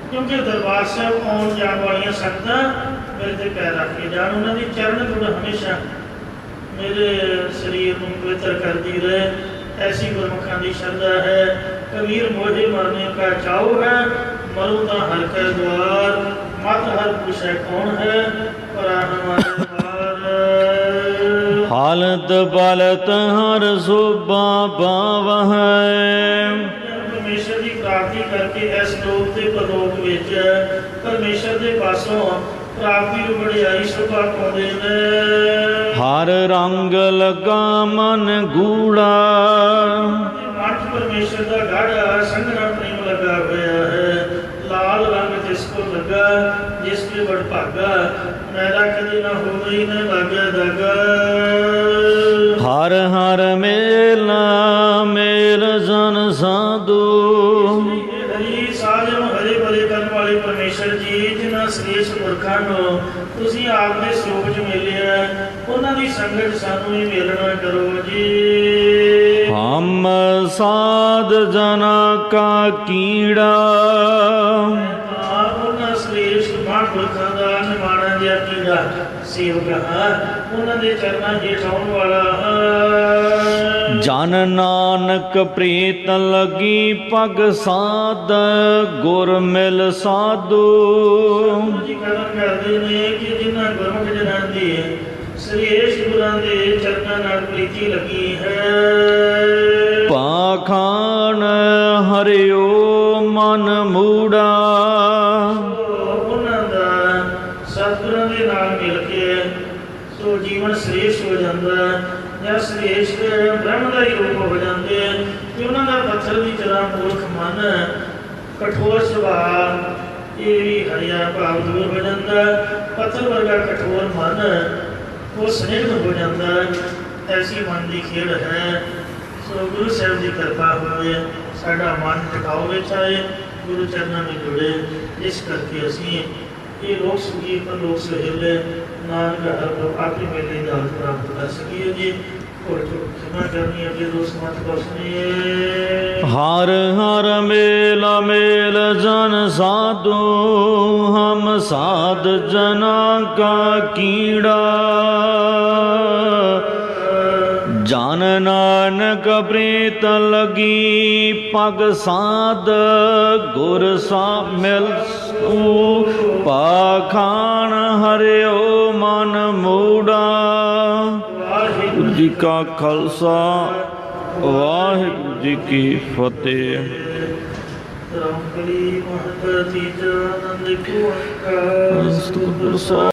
Speaker 1: ਕਿਉਂਕਿ ਦਰਬਾਰ ਸਾਹਿਬ ਆਉਣ ਜਾਣ ਵਾਲੀਆਂ ਸੰਗਤਾਂ ਮੇਰੇ ਤੇ ਪੈਰ ਰੱਖ ਕੇ ਜਾਣ, ਉਹਨਾਂ ਦੀ ਚਰਨ ਧੂੜ ਹਮੇਸ਼ਾ ਮੇਰੇ ਸਰੀਰ ਨੂੰ ਪਵਿੱਤਰ ਕਰਦੀ ਰਹੇ। ऐसी गुरमुखां की श्रद्धा है। कबीर मोहे मरने का चाव है, मरो ना हर के द्वार, मत हर पूछे कौन है, पर हमारे
Speaker 2: हालत बालत हर सुबा बाव है।
Speaker 1: परमेश्वर की प्राप्ति करके इस लोक के परलोक विच परमेश्वर के पासों प्राप्ति को बड़ियाई सुभा पाउंदे ने।
Speaker 2: हर रंग लगा मन गूड़ा,
Speaker 1: मठ परमेश्वर का गाढ़ा संघना प्रेम लगा हुआ है। लाल रंग जिसको लगा जिसके बड़ भागा, मेरा कदी ना हो गई न लगे दगा।
Speaker 2: हर हर मेला मेल जन साधु,
Speaker 1: हरी साजन हरे भले करने वाले परमेश्वर जी, जिन्हां श्रेष्ठ पुरखां नूं तुसीं आप दे सरूप च मिलिया, उन्हां दी संगत सानूं भी मिलना करो जी।
Speaker 2: हम साध जना का कीड़ा,
Speaker 1: श्रेष्ठ महापुरखों का निमाणा जिहा ਜਿਹੜਾ ਸੇਵਕ ਹਾਂ ਉਹਨਾਂ ਦੇ ਚਰਨਾਂ ਹੇਠ ਆਉਣ ਵਾਲਾ ਹਾਂ।
Speaker 2: ਜਨ ਨਾਨਕ ਪ੍ਰੀਤ ਲਗੀ ਪਗ ਸਾਧ ਗੁਰ ਮਿਲ ਸਾਧੂ।
Speaker 1: ਜੀ ਕਦਮ ਕਰਦੇ ਨੇ ਕਿ ਜਿਨ੍ਹਾਂ ਗੁਰਮੁਖ ਜਨਾਂ ਦੀ ਸ੍ਰੇਸ਼ਟ ਗੁਰਾਂ ਦੇ ਚਰਨਾਂ ਨਾਲ ਪ੍ਰੀਤੀ ਲੱਗੀ ਹੈ।
Speaker 2: ਪਾਖਾਨ ਹਰਿਓ ਮਨ ਮੂੜਾ।
Speaker 1: ਉਹਨਾਂ ਦਾ ਸਤਿਗੁਰਾਂ ਦੇ ਨਾਲ ਮਿਲ ਕੇ ਸੋ ਜੀਵਨ ਸ੍ਰੇਸ਼ਟ ਹੋ ਜਾਂਦਾ ਜਾਂ ਸ੍ਰੇਸ਼ਟ ਬ੍ਰਹਮ ਦਾ ਹੀ ਰੂਪ ਹੋ ਜਾਂਦੇ ਕਿ ਉਹਨਾਂ ਦਾ ਪੱਥਰ ਦੀ ਤਰ੍ਹਾਂ ਮੂਰਖ ਮਨ ਕਠੋਰ ਸੁਭਾਅ ਇਹ ਵੀ ਹਰਿਆ ਭਾਵ ਦੂਰ ਹੋ ਜਾਂਦਾ। ਪੱਥਰ ਵਰਗਾ ਕਠੋਰ ਮਨ ਉਹ ਸਨਿਗਧ ਹੋ ਜਾਂਦਾ। ਐਸੀ ਮਨ ਦੀ ਖੇਡ ਹੈ। ਸੋ ਗੁਰੂ ਸਾਹਿਬ ਦੀ ਕਿਰਪਾ ਹੋਵੇ ਸਾਡਾ ਮਨ ਟਿਕਾਊ ਵਿੱਚ ਆਏ ਗੁਰੂ ਚਰਨਾਂ ਵਿੱਚ ਜੁੜੇ। ਇਸ ਕਰਕੇ ਅਸੀਂ ਇਹ ਲੋਕ ਸੰਗੀਤ ਪਰ ਲੋਕ ਸੁਹੇਲੇ ਨਾਨਕ ਆਪਣੀ ਮੇਲੇ ਦੀ ਦਾਤ ਪ੍ਰਾਪਤ ਕਰ ਸਕੀਏ ਜੀ। ਹੋਰ ਖਿਮਾ ਕਰਨੀ ਅੱਗੇ ਦੋਸਤ ਮਤ ਬਸਨੇ।
Speaker 2: ਹਰ ਹਰ ਮੇਲ ਮੇਲ ਜਨ ਸਾਧੂ ਹਮ ਸਾਧ ਜਨਾ ਕਾ ਕੀੜਾ। ਜਨ ਨਾਨਕ ਪ੍ਰੀਤ ਲਗੀ ਪਗ ਸਾਧ ਗੁਰ ਸਾ ਮਿਲ ਸੂ। ਪਾਖਾਨ ਹਰਿਓ ਮਨ ਮੂੜਾ। ਵਾਹਿਗੁਰੂ ਜੀ ਕਾ ਖਾਲਸਾ ਵਾਹਿਗੁਰੂ ਜੀ ਕੀ ਫਤਿਹ।
Speaker 1: ਰਾਮ ਕਲੀ ਮਹਤ ਤੀਜਾ ਆਨੰਦ ਕੋ ਓੰਕਾਰ।